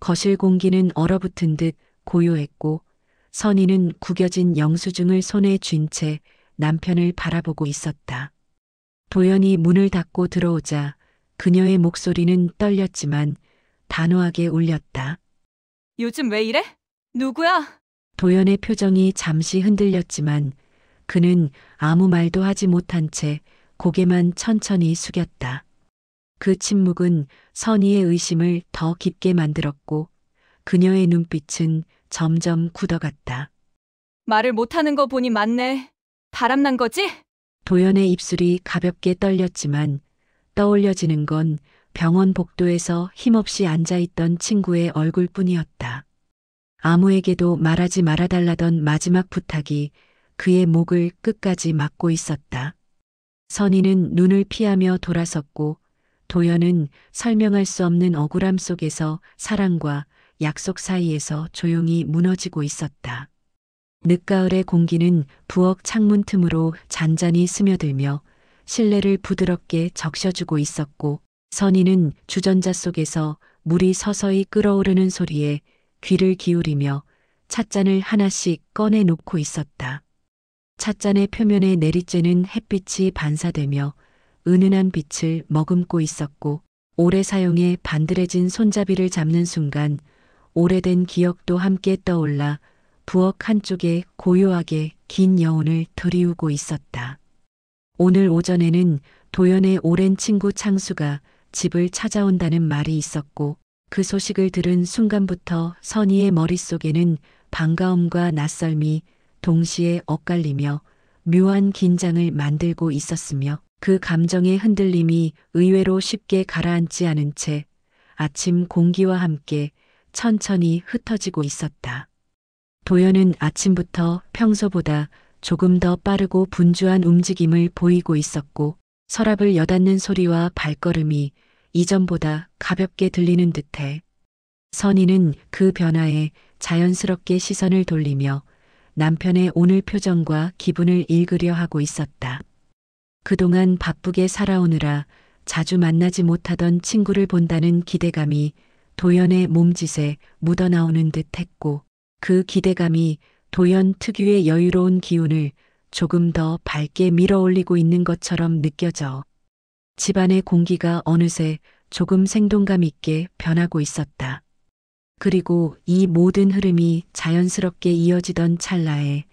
거실 공기는 얼어붙은 듯 고요했고 선희는 구겨진 영수증을 손에 쥔 채 남편을 바라보고 있었다. 도연이 문을 닫고 들어오자 그녀의 목소리는 떨렸지만 단호하게 울렸다. 요즘 왜 이래? 누구야? 도연의 표정이 잠시 흔들렸지만 그는 아무 말도 하지 못한 채 고개만 천천히 숙였다. 그 침묵은 선희의 의심을 더 깊게 만들었고 그녀의 눈빛은 점점 굳어갔다. 말을 못하는 거 보니 맞네. 바람난 거지? 도연의 입술이 가볍게 떨렸지만 떠올려지는 건 병원 복도에서 힘없이 앉아있던 친구의 얼굴뿐이었다. 아무에게도 말하지 말아달라던 마지막 부탁이 그의 목을 끝까지 막고 있었다. 선희는 눈을 피하며 돌아섰고 도연은 설명할 수 없는 억울함 속에서 사랑과 약속 사이에서 조용히 무너지고 있었다. 늦가을의 공기는 부엌 창문 틈으로 잔잔히 스며들며 실내를 부드럽게 적셔주고 있었고 선희는 주전자 속에서 물이 서서히 끓어오르는 소리에 귀를 기울이며 찻잔을 하나씩 꺼내 놓고 있었다. 찻잔의 표면에 내리쬐는 햇빛이 반사되며 은은한 빛을 머금고 있었고 오래 사용해 반들해진 손잡이를 잡는 순간 오래된 기억도 함께 떠올라 부엌 한쪽에 고요하게 긴 여운을 드리우고 있었다. 오늘 오전에는 도연의 오랜 친구 창수가 집을 찾아온다는 말이 있었고 그 소식을 들은 순간부터 선희의 머릿속에는 반가움과 낯설미 동시에 엇갈리며 묘한 긴장을 만들고 있었으며 그 감정의 흔들림이 의외로 쉽게 가라앉지 않은 채 아침 공기와 함께 천천히 흩어지고 있었다. 도연은 아침부터 평소보다 조금 더 빠르고 분주한 움직임을 보이고 있었고 서랍을 여닫는 소리와 발걸음이 이전보다 가볍게 들리는 듯해 선희는 그 변화에 자연스럽게 시선을 돌리며 남편의 오늘 표정과 기분을 읽으려 하고 있었다. 그동안 바쁘게 살아오느라 자주 만나지 못하던 친구를 본다는 기대감이 도연의 몸짓에 묻어나오는 듯했고 그 기대감이 도연 특유의 여유로운 기운을 조금 더 밝게 밀어올리고 있는 것처럼 느껴져 집안의 공기가 어느새 조금 생동감 있게 변하고 있었다. 그리고 이 모든 흐름이 자연스럽게 이어지던 찰나에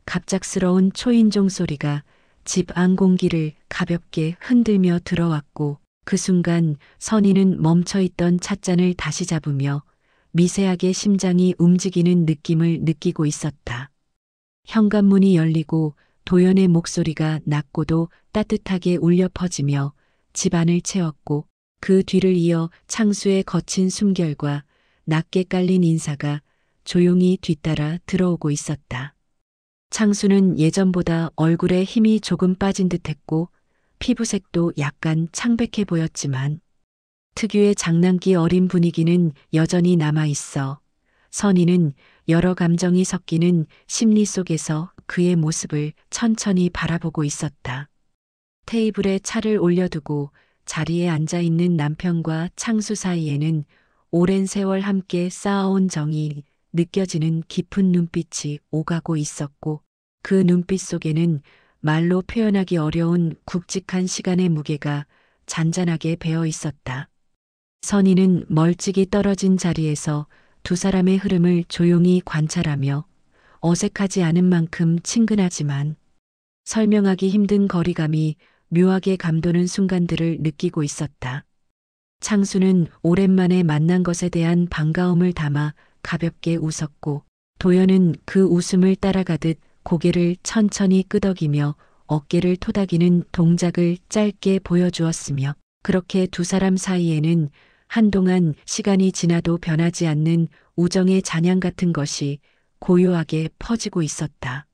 갑작스러운 초인종 소리가 집 안 공기를 가볍게 흔들며 들어왔고 그 순간 선희는 멈춰있던 찻잔을 다시 잡으며 미세하게 심장이 움직이는 느낌을 느끼고 있었다. 현관문이 열리고 도연의 목소리가 낮고도 따뜻하게 울려 퍼지며 집안을 채웠고 그 뒤를 이어 창수의 거친 숨결과 낮게 깔린 인사가 조용히 뒤따라 들어오고 있었다. 창수는 예전보다 얼굴에 힘이 조금 빠진 듯했고 피부색도 약간 창백해 보였지만 특유의 장난기 어린 분위기는 여전히 남아있어 선희는 여러 감정이 섞이는 심리 속에서 그의 모습을 천천히 바라보고 있었다. 테이블에 차를 올려두고 자리에 앉아있는 남편과 창수 사이에는 오랜 세월 함께 쌓아온 정이 느껴지는 깊은 눈빛이 오가고 있었고 그 눈빛 속에는 말로 표현하기 어려운 굵직한 시간의 무게가 잔잔하게 배어 있었다. 선희는 멀찍이 떨어진 자리에서 두 사람의 흐름을 조용히 관찰하며 어색하지 않은 만큼 친근하지만 설명하기 힘든 거리감이 묘하게 감도는 순간들을 느끼고 있었다. 창수는 오랜만에 만난 것에 대한 반가움을 담아 가볍게 웃었고 도연은 그 웃음을 따라가듯 고개를 천천히 끄덕이며 어깨를 토닥이는 동작을 짧게 보여주었으며 그렇게 두 사람 사이에는 한동안 시간이 지나도 변하지 않는 우정의 잔향 같은 것이 고요하게 퍼지고 있었다.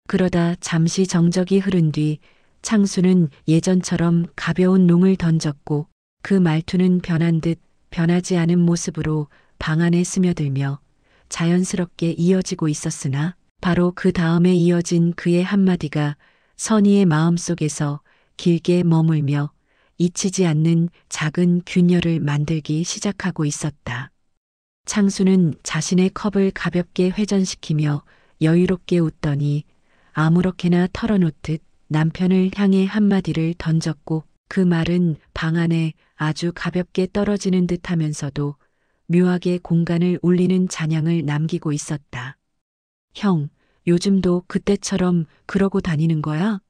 그러다 잠시 정적이 흐른 뒤 창수는 예전처럼 가벼운 농을 던졌고 그 말투는 변한 듯 변하지 않은 모습으로 방 안에 스며들며 자연스럽게 이어지고 있었으나 바로 그 다음에 이어진 그의 한마디가 선희의 마음속에서 길게 머물며 잊히지 않는 작은 균열을 만들기 시작하고 있었다. 창수는 자신의 컵을 가볍게 회전시키며 여유롭게 웃더니 아무렇게나 털어놓듯 남편을 향해 한마디를 던졌고 그 말은 방 안에 아주 가볍게 떨어지는 듯 하면서도 묘하게 공간을 울리는 잔향을 남기고 있었다. 형, 요즘도 그때처럼 그러고 다니는 거야?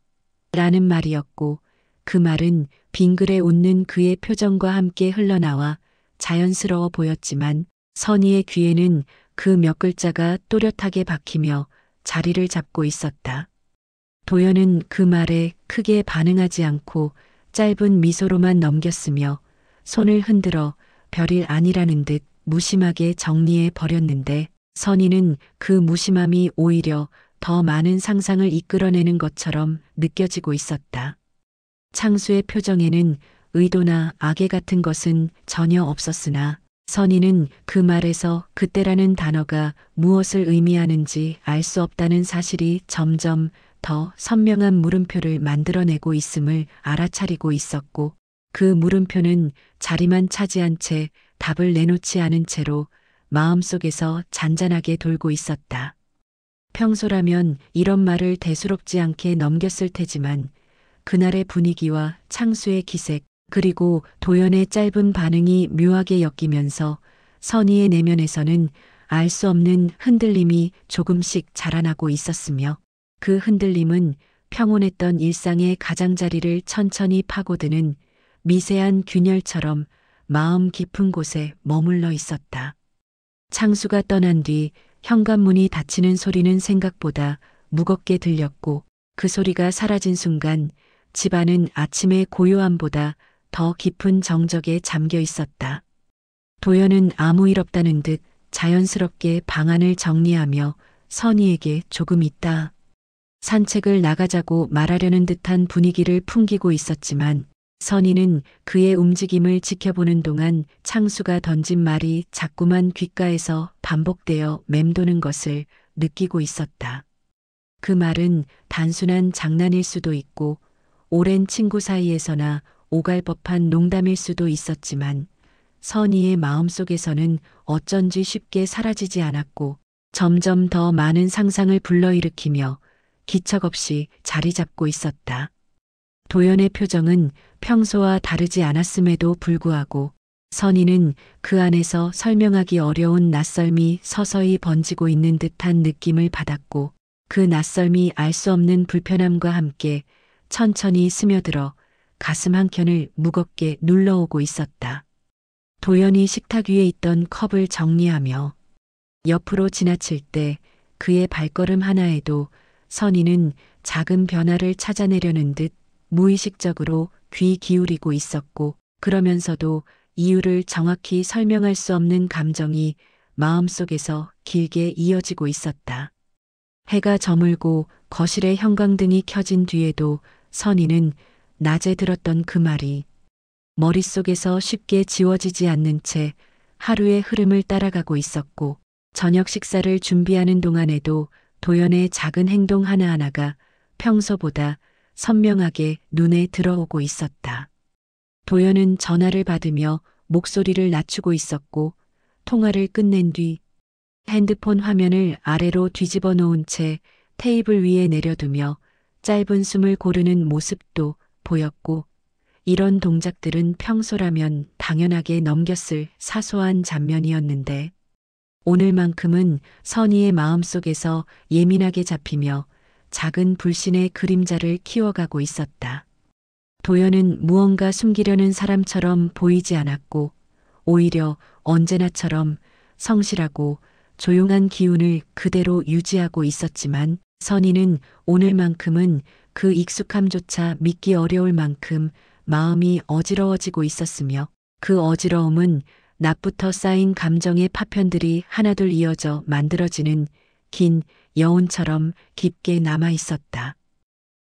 라는 말이었고 그 말은 빙그레 웃는 그의 표정과 함께 흘러나와 자연스러워 보였지만 선희의 귀에는 그 몇 글자가 또렷하게 박히며 자리를 잡고 있었다. 도연은 그 말에 크게 반응하지 않고 짧은 미소로만 넘겼으며 손을 흔들어 별일 아니라는 듯 무심하게 정리해 버렸는데 선희는 그 무심함이 오히려 더 많은 상상을 이끌어내는 것처럼 느껴지고 있었다. 창수의 표정에는 의도나 악의 같은 것은 전혀 없었으나 선희는 그 말에서 그때라는 단어가 무엇을 의미하는지 알 수 없다는 사실이 점점 더 선명한 물음표를 만들어내고 있음을 알아차리고 있었고 그 물음표는 자리만 차지한 채 답을 내놓지 않은 채로 마음속에서 잔잔하게 돌고 있었다. 평소라면 이런 말을 대수롭지 않게 넘겼을 테지만 그날의 분위기와 창수의 기색 그리고 도연의 짧은 반응이 묘하게 엮이면서 선희의 내면에서는 알 수 없는 흔들림이 조금씩 자라나고 있었으며 그 흔들림은 평온했던 일상의 가장자리를 천천히 파고드는 미세한 균열처럼 마음 깊은 곳에 머물러 있었다. 창수가 떠난 뒤 현관문이 닫히는 소리는 생각보다 무겁게 들렸고 그 소리가 사라진 순간 집안은 아침의 고요함보다 더 깊은 정적에 잠겨 있었다. 도연은 아무 일 없다는 듯 자연스럽게 방안을 정리하며 선희에게 조금 있다 산책을 나가자고 말하려는 듯한 분위기를 풍기고 있었지만 선희는 그의 움직임을 지켜보는 동안 창수가 던진 말이 자꾸만 귓가에서 반복되어 맴도는 것을 느끼고 있었다. 그 말은 단순한 장난일 수도 있고 오랜 친구 사이에서나 오갈 법한 농담일 수도 있었지만 선희의 마음속에서는 어쩐지 쉽게 사라지지 않았고 점점 더 많은 상상을 불러일으키며 기척없이 자리 잡고 있었다. 도연의 표정은 평소와 다르지 않았음에도 불구하고 선희는 그 안에서 설명하기 어려운 낯설미 서서히 번지고 있는 듯한 느낌을 받았고 그 낯설미 알 수 없는 불편함과 함께 천천히 스며들어 가슴 한켠을 무겁게 눌러오고 있었다. 도연이 식탁 위에 있던 컵을 정리하며 옆으로 지나칠 때 그의 발걸음 하나에도 선희는 작은 변화를 찾아내려는 듯 무의식적으로 귀 기울이고 있었고 그러면서도 이유를 정확히 설명할 수 없는 감정이 마음속에서 길게 이어지고 있었다. 해가 저물고 거실의 형광등이 켜진 뒤에도 선희는 낮에 들었던 그 말이 머릿속에서 쉽게 지워지지 않는 채 하루의 흐름을 따라가고 있었고 저녁 식사를 준비하는 동안에도 도연의 작은 행동 하나하나가 평소보다 선명하게 눈에 들어오고 있었다. 도연은 전화를 받으며 목소리를 낮추고 있었고 통화를 끝낸 뒤 핸드폰 화면을 아래로 뒤집어 놓은 채 테이블 위에 내려두며 짧은 숨을 고르는 모습도 보였고 이런 동작들은 평소라면 당연하게 넘겼을 사소한 장면이었는데 오늘만큼은 선희의 마음속에서 예민하게 잡히며 작은 불신의 그림자를 키워가고 있었다. 도연은 무언가 숨기려는 사람처럼 보이지 않았고 오히려 언제나처럼 성실하고 조용한 기운을 그대로 유지하고 있었지만 선희는 오늘만큼은 그 익숙함조차 믿기 어려울 만큼 마음이 어지러워지고 있었으며 그 어지러움은 낮부터 쌓인 감정의 파편들이 하나둘 이어져 만들어지는 긴 여운처럼 깊게 남아 있었다.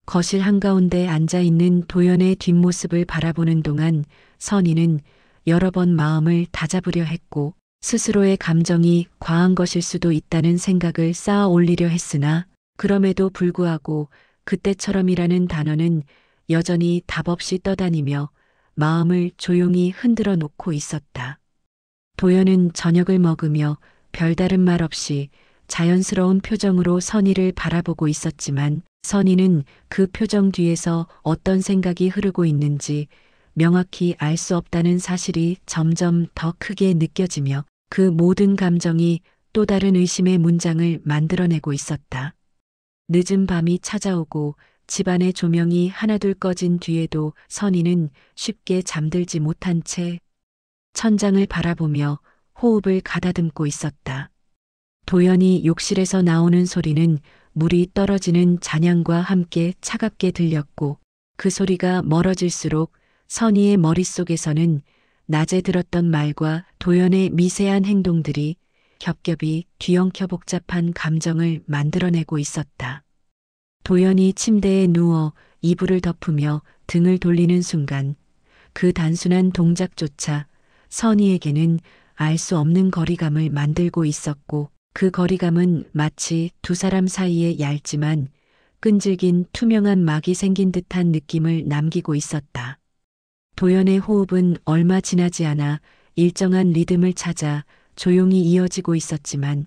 거실 한가운데 앉아있는 도연의 뒷모습을 바라보는 동안 선희는 여러 번 마음을 다잡으려 했고 스스로의 감정이 과한 것일 수도 있다는 생각을 쌓아 올리려 했으나 그럼에도 불구하고 그때처럼이라는 단어는 여전히 답없이 떠다니며 마음을 조용히 흔들어 놓고 있었다. 도연은 저녁을 먹으며 별다른 말 없이 자연스러운 표정으로 선희를 바라보고 있었지만 선희는 그 표정 뒤에서 어떤 생각이 흐르고 있는지 명확히 알 수 없다는 사실이 점점 더 크게 느껴지며 그 모든 감정이 또 다른 의심의 문장을 만들어내고 있었다. 늦은 밤이 찾아오고 집안의 조명이 하나둘 꺼진 뒤에도 선희는 쉽게 잠들지 못한 채 천장을 바라보며 호흡을 가다듬고 있었다. 도연이 욕실에서 나오는 소리는 물이 떨어지는 잔향과 함께 차갑게 들렸고 그 소리가 멀어질수록 선희의 머릿속에서는 낮에 들었던 말과 도연의 미세한 행동들이 겹겹이 뒤엉켜 복잡한 감정을 만들어내고 있었다. 도연이 침대에 누워 이불을 덮으며 등을 돌리는 순간 그 단순한 동작조차 선희에게는 알 수 없는 거리감을 만들고 있었고 그 거리감은 마치 두 사람 사이에 얇지만 끈질긴 투명한 막이 생긴 듯한 느낌을 남기고 있었다. 도연의 호흡은 얼마 지나지 않아 일정한 리듬을 찾아 조용히 이어지고 있었지만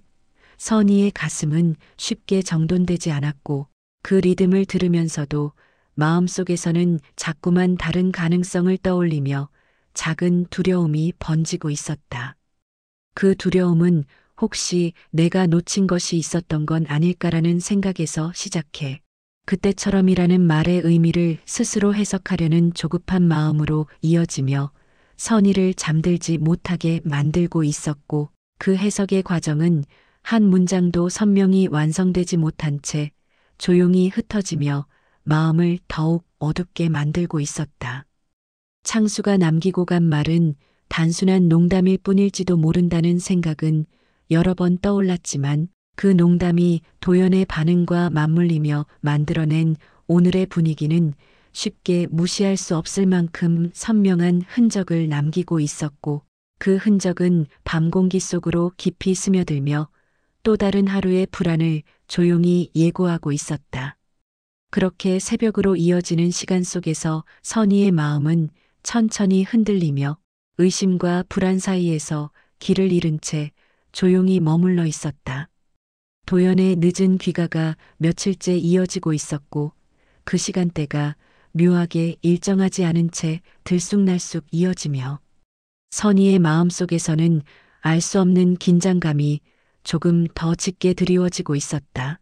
선희의 가슴은 쉽게 정돈되지 않았고 그 리듬을 들으면서도 마음속에서는 자꾸만 다른 가능성을 떠올리며 작은 두려움이 번지고 있었다. 그 두려움은 혹시 내가 놓친 것이 있었던 건 아닐까라는 생각에서 시작해 그때처럼이라는 말의 의미를 스스로 해석하려는 조급한 마음으로 이어지며 선희를 잠들지 못하게 만들고 있었고 그 해석의 과정은 한 문장도 선명히 완성되지 못한 채 조용히 흩어지며 마음을 더욱 어둡게 만들고 있었다. 창수가 남기고 간 말은 단순한 농담일 뿐일지도 모른다는 생각은 여러 번 떠올랐지만 그 농담이 도연의 반응과 맞물리며 만들어낸 오늘의 분위기는 쉽게 무시할 수 없을 만큼 선명한 흔적을 남기고 있었고 그 흔적은 밤 공기 속으로 깊이 스며들며 또 다른 하루의 불안을 조용히 예고하고 있었다. 그렇게 새벽으로 이어지는 시간 속에서 선희의 마음은 천천히 흔들리며 의심과 불안 사이에서 길을 잃은 채 조용히 머물러 있었다. 도연의 늦은 귀가가 며칠째 이어지고 있었고 그 시간대가 묘하게 일정하지 않은 채 들쑥날쑥 이어지며 선희의 마음속에서는 알 수 없는 긴장감이 조금 더 짙게 드리워지고 있었다.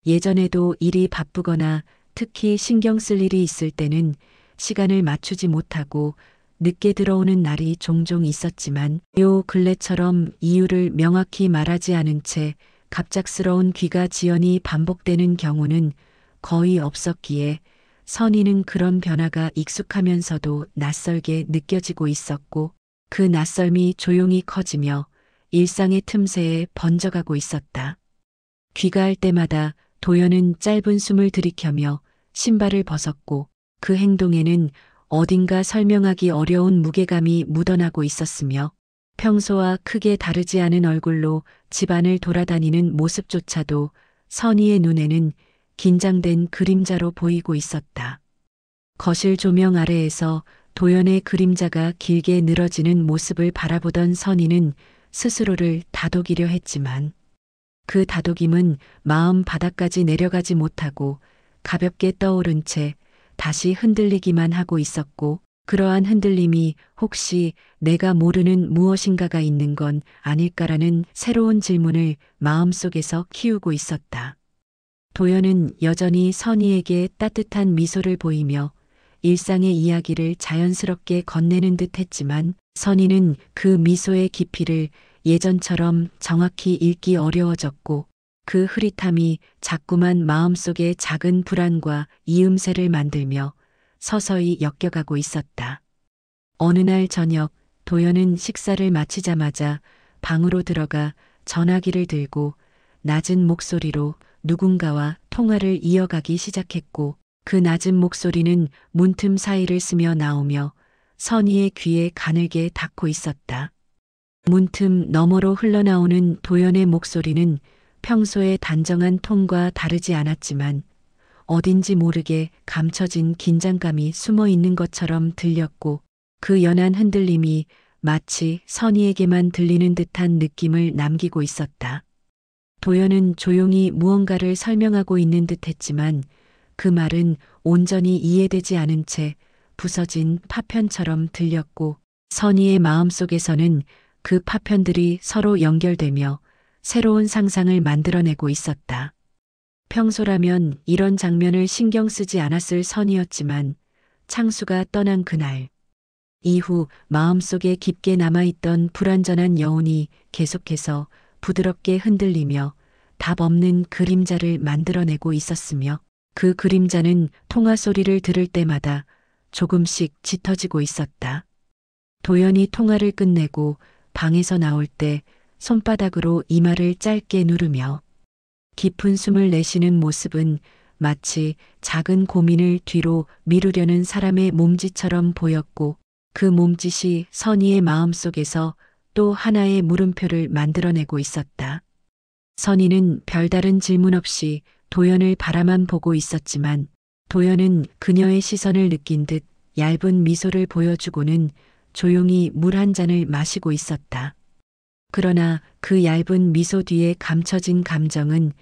예전에도 일이 바쁘거나 특히 신경 쓸 일이 있을 때는 시간을 맞추지 못하고 늦게 들어오는 날이 종종 있었지만 요 근래처럼 이유를 명확히 말하지 않은 채 갑작스러운 귀가 지연이 반복되는 경우는 거의 없었기에 선희는 그런 변화가 익숙하면서도 낯설게 느껴지고 있었고 그 낯설미 조용히 커지며 일상의 틈새에 번져가고 있었다. 귀가할 때마다 도연은 짧은 숨을 들이켜며 신발을 벗었고 그 행동에는 어딘가 설명하기 어려운 무게감이 묻어나고 있었으며 평소와 크게 다르지 않은 얼굴로 집안을 돌아다니는 모습조차도 선희의 눈에는 긴장된 그림자로 보이고 있었다. 거실 조명 아래에서 도연의 그림자가 길게 늘어지는 모습을 바라보던 선희는 스스로를 다독이려 했지만 그 다독임은 마음 바닥까지 내려가지 못하고 가볍게 떠오른 채 다시 흔들리기만 하고 있었고 그러한 흔들림이 혹시 내가 모르는 무엇인가가 있는 건 아닐까라는 새로운 질문을 마음속에서 키우고 있었다. 도연은 여전히 선희에게 따뜻한 미소를 보이며 일상의 이야기를 자연스럽게 건네는 듯 했지만 선희는 그 미소의 깊이를 예전처럼 정확히 읽기 어려워졌고 그 흐릿함이 자꾸만 마음속에 작은 불안과 이음새를 만들며 서서히 엮여가고 있었다. 어느 날 저녁 도연은 식사를 마치자마자 방으로 들어가 전화기를 들고 낮은 목소리로 누군가와 통화를 이어가기 시작했고 그 낮은 목소리는 문틈 사이를 스며 나오며 선희의 귀에 가늘게 닿고 있었다. 문틈 너머로 흘러나오는 도연의 목소리는 평소의 단정한 톤과 다르지 않았지만 어딘지 모르게 감춰진 긴장감이 숨어 있는 것처럼 들렸고 그 연한 흔들림이 마치 선희에게만 들리는 듯한 느낌을 남기고 있었다. 도연은 조용히 무언가를 설명하고 있는 듯 했지만 그 말은 온전히 이해되지 않은 채 부서진 파편처럼 들렸고 선희의 마음속에서는 그 파편들이 서로 연결되며 새로운 상상을 만들어내고 있었다. 평소라면 이런 장면을 신경 쓰지 않았을 선희였지만 창수가 떠난 그날 이후 마음속에 깊게 남아있던 불완전한 여운이 계속해서 부드럽게 흔들리며 답 없는 그림자를 만들어내고 있었으며 그 그림자는 통화 소리를 들을 때마다 조금씩 짙어지고 있었다. 도연이 통화를 끝내고 방에서 나올 때 손바닥으로 이마를 짧게 누르며 깊은 숨을 내쉬는 모습은 마치 작은 고민을 뒤로 미루려는 사람의 몸짓처럼 보였고 그 몸짓이 선희의 마음속에서 또 하나의 물음표를 만들어내고 있었다. 선희는 별다른 질문 없이 도연을 바라만 보고 있었지만 도연은 그녀의 시선을 느낀 듯 얇은 미소를 보여주고는 조용히 물 한 잔을 마시고 있었다. 그러나 그 얇은 미소 뒤에 감춰진 감정은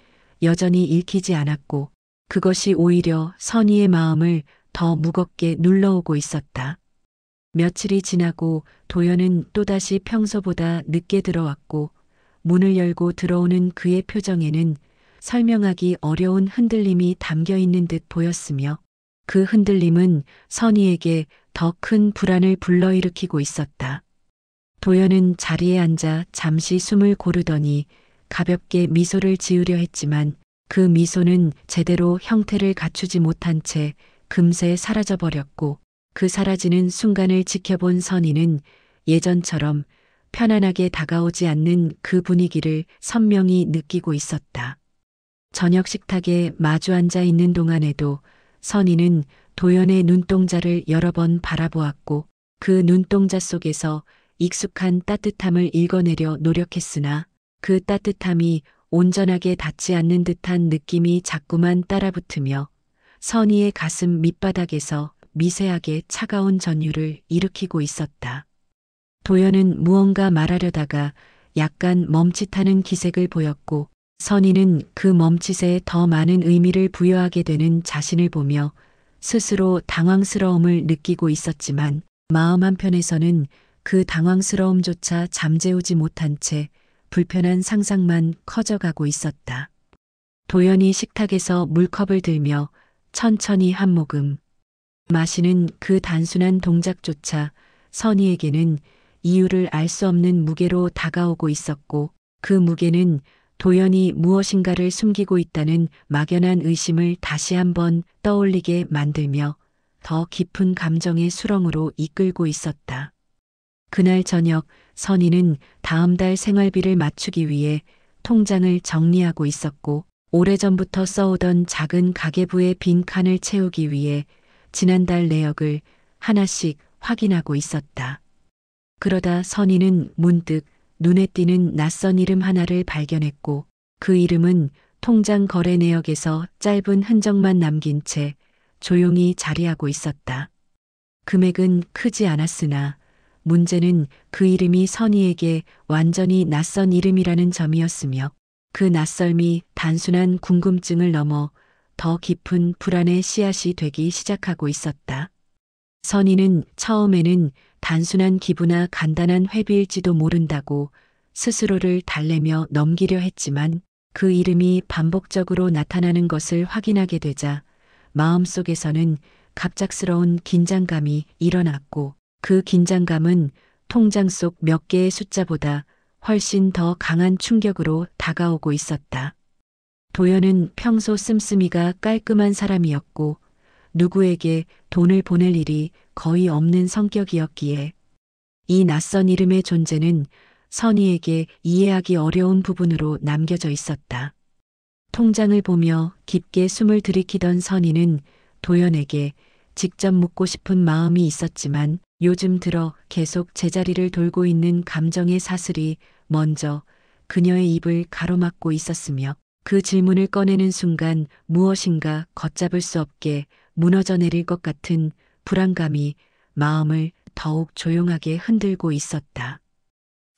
여전히 읽히지 않았고 그것이 오히려 선희의 마음을 더 무겁게 눌러오고 있었다. 며칠이 지나고 도연은 또다시 평소보다 늦게 들어왔고 문을 열고 들어오는 그의 표정에는 설명하기 어려운 흔들림이 담겨 있는 듯 보였으며 그 흔들림은 선희에게 더 큰 불안을 불러일으키고 있었다. 도연은 자리에 앉아 잠시 숨을 고르더니 가볍게 미소를 지으려 했지만 그 미소는 제대로 형태를 갖추지 못한 채 금세 사라져버렸고 그 사라지는 순간을 지켜본 선희는 예전처럼 편안하게 다가오지 않는 그 분위기를 선명히 느끼고 있었다. 저녁 식탁에 마주 앉아 있는 동안에도 선희는 도연의 눈동자를 여러 번 바라보았고 그 눈동자 속에서 익숙한 따뜻함을 읽어내려 노력했으나 그 따뜻함이 온전하게 닿지 않는 듯한 느낌이 자꾸만 따라붙으며 선희의 가슴 밑바닥에서 미세하게 차가운 전율을 일으키고 있었다. 도연은 무언가 말하려다가 약간 멈칫하는 기색을 보였고 선희는 그 멈칫에 더 많은 의미를 부여하게 되는 자신을 보며 스스로 당황스러움을 느끼고 있었지만 마음 한편에서는 그 당황스러움조차 잠재우지 못한 채 불편한 상상만 커져가고 있었다. 도연이 식탁에서 물컵을 들며 천천히 한 모금 마시는 그 단순한 동작조차 선희에게는 이유를 알 수 없는 무게로 다가오고 있었고 그 무게는 도연이 무엇인가를 숨기고 있다는 막연한 의심을 다시 한번 떠올리게 만들며 더 깊은 감정의 수렁으로 이끌고 있었다. 그날 저녁 선희는 다음 달 생활비를 맞추기 위해 통장을 정리하고 있었고 오래전부터 써오던 작은 가계부의 빈 칸을 채우기 위해 지난달 내역을 하나씩 확인하고 있었다. 그러다 선희는 문득 눈에 띄는 낯선 이름 하나를 발견했고 그 이름은 통장 거래 내역에서 짧은 흔적만 남긴 채 조용히 자리하고 있었다. 금액은 크지 않았으나 문제는 그 이름이 선희에게 완전히 낯선 이름이라는 점이었으며 그 낯설미 단순한 궁금증을 넘어 더 깊은 불안의 씨앗이 되기 시작하고 있었다. 선희는 처음에는 단순한 기부나 간단한 회비일지도 모른다고 스스로를 달래며 넘기려 했지만 그 이름이 반복적으로 나타나는 것을 확인하게 되자 마음속에서는 갑작스러운 긴장감이 일어났고 그 긴장감은 통장 속 몇 개의 숫자보다 훨씬 더 강한 충격으로 다가오고 있었다. 도연은 평소 씀씀이가 깔끔한 사람이었고 누구에게 돈을 보낼 일이 거의 없는 성격이었기에 이 낯선 이름의 존재는 선희에게 이해하기 어려운 부분으로 남겨져 있었다. 통장을 보며 깊게 숨을 들이키던 선희는 도연에게 직접 묻고 싶은 마음이 있었지만 요즘 들어 계속 제자리를 돌고 있는 감정의 사슬이 먼저 그녀의 입을 가로막고 있었으며 그 질문을 꺼내는 순간 무엇인가 걷잡을 수 없게 무너져 내릴 것 같은 불안감이 마음을 더욱 조용하게 흔들고 있었다.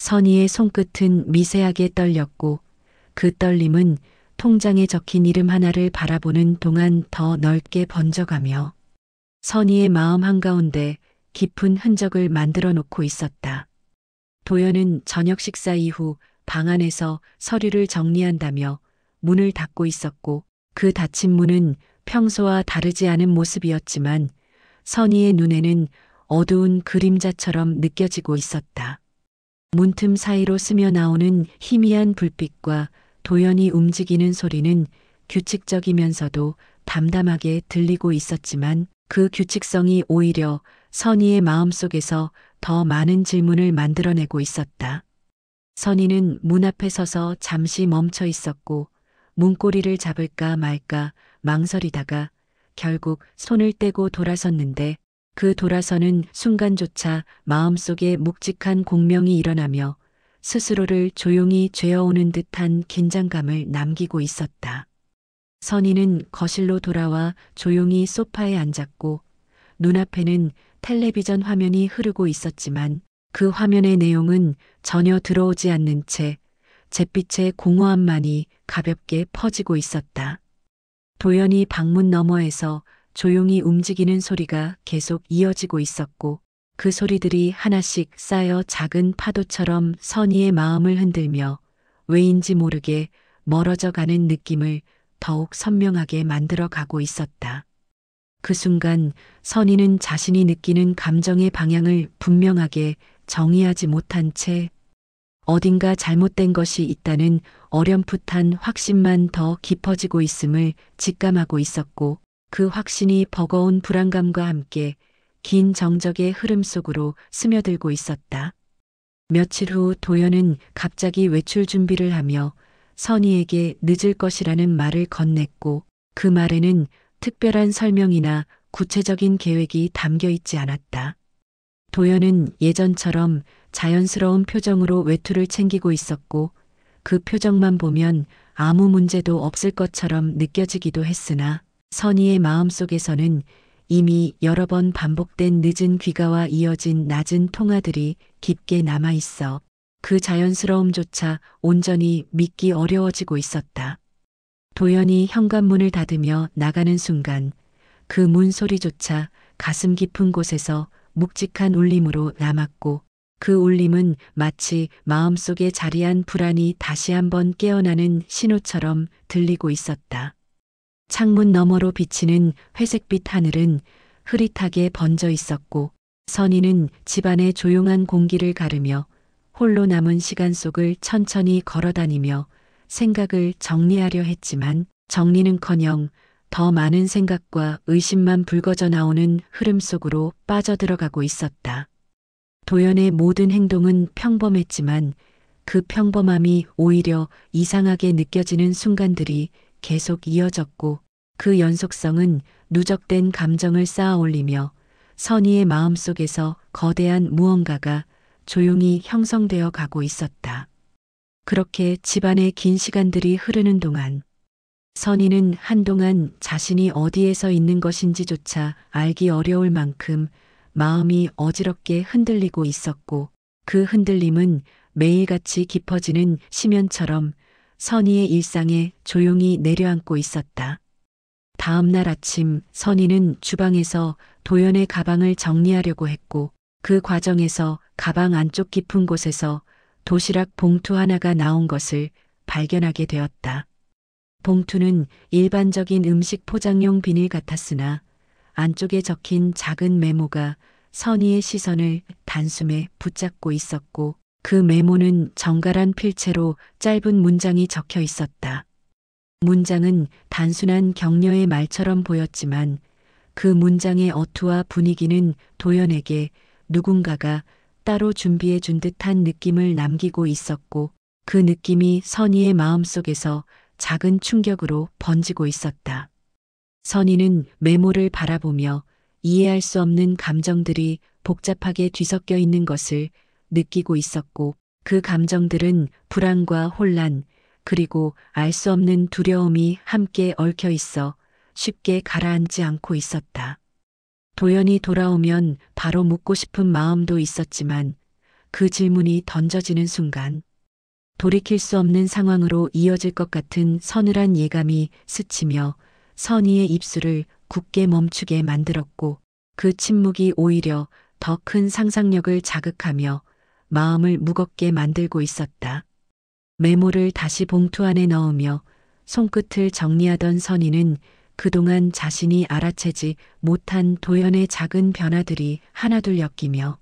선희의 손끝은 미세하게 떨렸고 그 떨림은 통장에 적힌 이름 하나를 바라보는 동안 더 넓게 번져가며 선희의 마음 한가운데 깊은 흔적을 만들어 놓고 있었다. 도연은 저녁 식사 이후 방 안에서 서류를 정리한다며 문을 닫고 있었고 그 닫힌 문은 평소와 다르지 않은 모습이었지만 선희의 눈에는 어두운 그림자처럼 느껴지고 있었다. 문틈 사이로 스며 나오는 희미한 불빛과 도연이 움직이는 소리는 규칙적이면서도 담담하게 들리고 있었지만 그 규칙성이 오히려 선희의 마음속에서 더 많은 질문을 만들어내고 있었다. 선희는 문 앞에 서서 잠시 멈춰 있었고 문고리를 잡을까 말까 망설이다가 결국 손을 떼고 돌아섰는데 그 돌아서는 순간조차 마음속에 묵직한 공명이 일어나며 스스로를 조용히 죄어오는 듯한 긴장감을 남기고 있었다. 선희는 거실로 돌아와 조용히 소파에 앉았고 눈앞에는 텔레비전 화면이 흐르고 있었지만 그 화면의 내용은 전혀 들어오지 않는 채 잿빛의 공허함만이 가볍게 퍼지고 있었다. 도연이 방문 너머에서 조용히 움직이는 소리가 계속 이어지고 있었고 그 소리들이 하나씩 쌓여 작은 파도처럼 선희의 마음을 흔들며 왜인지 모르게 멀어져 가는 느낌을 더욱 선명하게 만들어 가고 있었다. 그 순간 선희는 자신이 느끼는 감정의 방향을 분명하게 정의하지 못한 채 어딘가 잘못된 것이 있다는 어렴풋한 확신만 더 깊어지고 있음을 직감하고 있었고 그 확신이 버거운 불안감과 함께 긴 정적의 흐름 속으로 스며들고 있었다. 며칠 후 도연은 갑자기 외출 준비를 하며 선희에게 늦을 것이라는 말을 건넸고 그 말에는 특별한 설명이나 구체적인 계획이 담겨 있지 않았다. 도연은 예전처럼 자연스러운 표정으로 외투를 챙기고 있었고 그 표정만 보면 아무 문제도 없을 것처럼 느껴지기도 했으나 선희의 마음속에서는 이미 여러 번 반복된 늦은 귀가와 이어진 낮은 통화들이 깊게 남아 있어 그 자연스러움조차 온전히 믿기 어려워지고 있었다. 도연이 현관문을 닫으며 나가는 순간 그 문 소리조차 가슴 깊은 곳에서 묵직한 울림으로 남았고 그 울림은 마치 마음속에 자리한 불안이 다시 한번 깨어나는 신호처럼 들리고 있었다. 창문 너머로 비치는 회색빛 하늘은 흐릿하게 번져 있었고 선희는 집안의 조용한 공기를 가르며 홀로 남은 시간 속을 천천히 걸어다니며 생각을 정리하려 했지만 정리는커녕 더 많은 생각과 의심만 불거져 나오는 흐름 속으로 빠져들어가고 있었다. 도연의 모든 행동은 평범했지만 그 평범함이 오히려 이상하게 느껴지는 순간들이 계속 이어졌고 그 연속성은 누적된 감정을 쌓아 올리며 선희의 마음속에서 거대한 무언가가 조용히 형성되어 가고 있었다. 그렇게 집안의 긴 시간들이 흐르는 동안 선희는 한동안 자신이 어디에서 있는 것인지조차 알기 어려울 만큼 마음이 어지럽게 흔들리고 있었고 그 흔들림은 매일같이 깊어지는 심연처럼 선희의 일상에 조용히 내려앉고 있었다. 다음 날 아침 선희는 주방에서 도연의 가방을 정리하려고 했고 그 과정에서 가방 안쪽 깊은 곳에서 도시락 봉투 하나가 나온 것을 발견하게 되었다. 봉투는 일반적인 음식 포장용 비닐 같았으나 안쪽에 적힌 작은 메모가 선희의 시선을 단숨에 붙잡고 있었고 그 메모는 정갈한 필체로 짧은 문장이 적혀 있었다. 문장은 단순한 격려의 말처럼 보였지만 그 문장의 어투와 분위기는 도연에게 누군가가 따로 준비해 준 듯한 느낌을 남기고 있었고 그 느낌이 선희의 마음속에서 작은 충격으로 번지고 있었다. 선희는 메모를 바라보며 이해할 수 없는 감정들이 복잡하게 뒤섞여 있는 것을 느끼고 있었고 그 감정들은 불안과 혼란 그리고 알 수 없는 두려움이 함께 얽혀 있어 쉽게 가라앉지 않고 있었다. 도연이 돌아오면 바로 묻고 싶은 마음도 있었지만 그 질문이 던져지는 순간 돌이킬 수 없는 상황으로 이어질 것 같은 서늘한 예감이 스치며 선희의 입술을 굳게 멈추게 만들었고 그 침묵이 오히려 더 큰 상상력을 자극하며 마음을 무겁게 만들고 있었다. 메모를 다시 봉투 안에 넣으며 손끝을 정리하던 선희는 그동안 자신이 알아채지 못한 도연의 작은 변화들이 하나둘 엮이며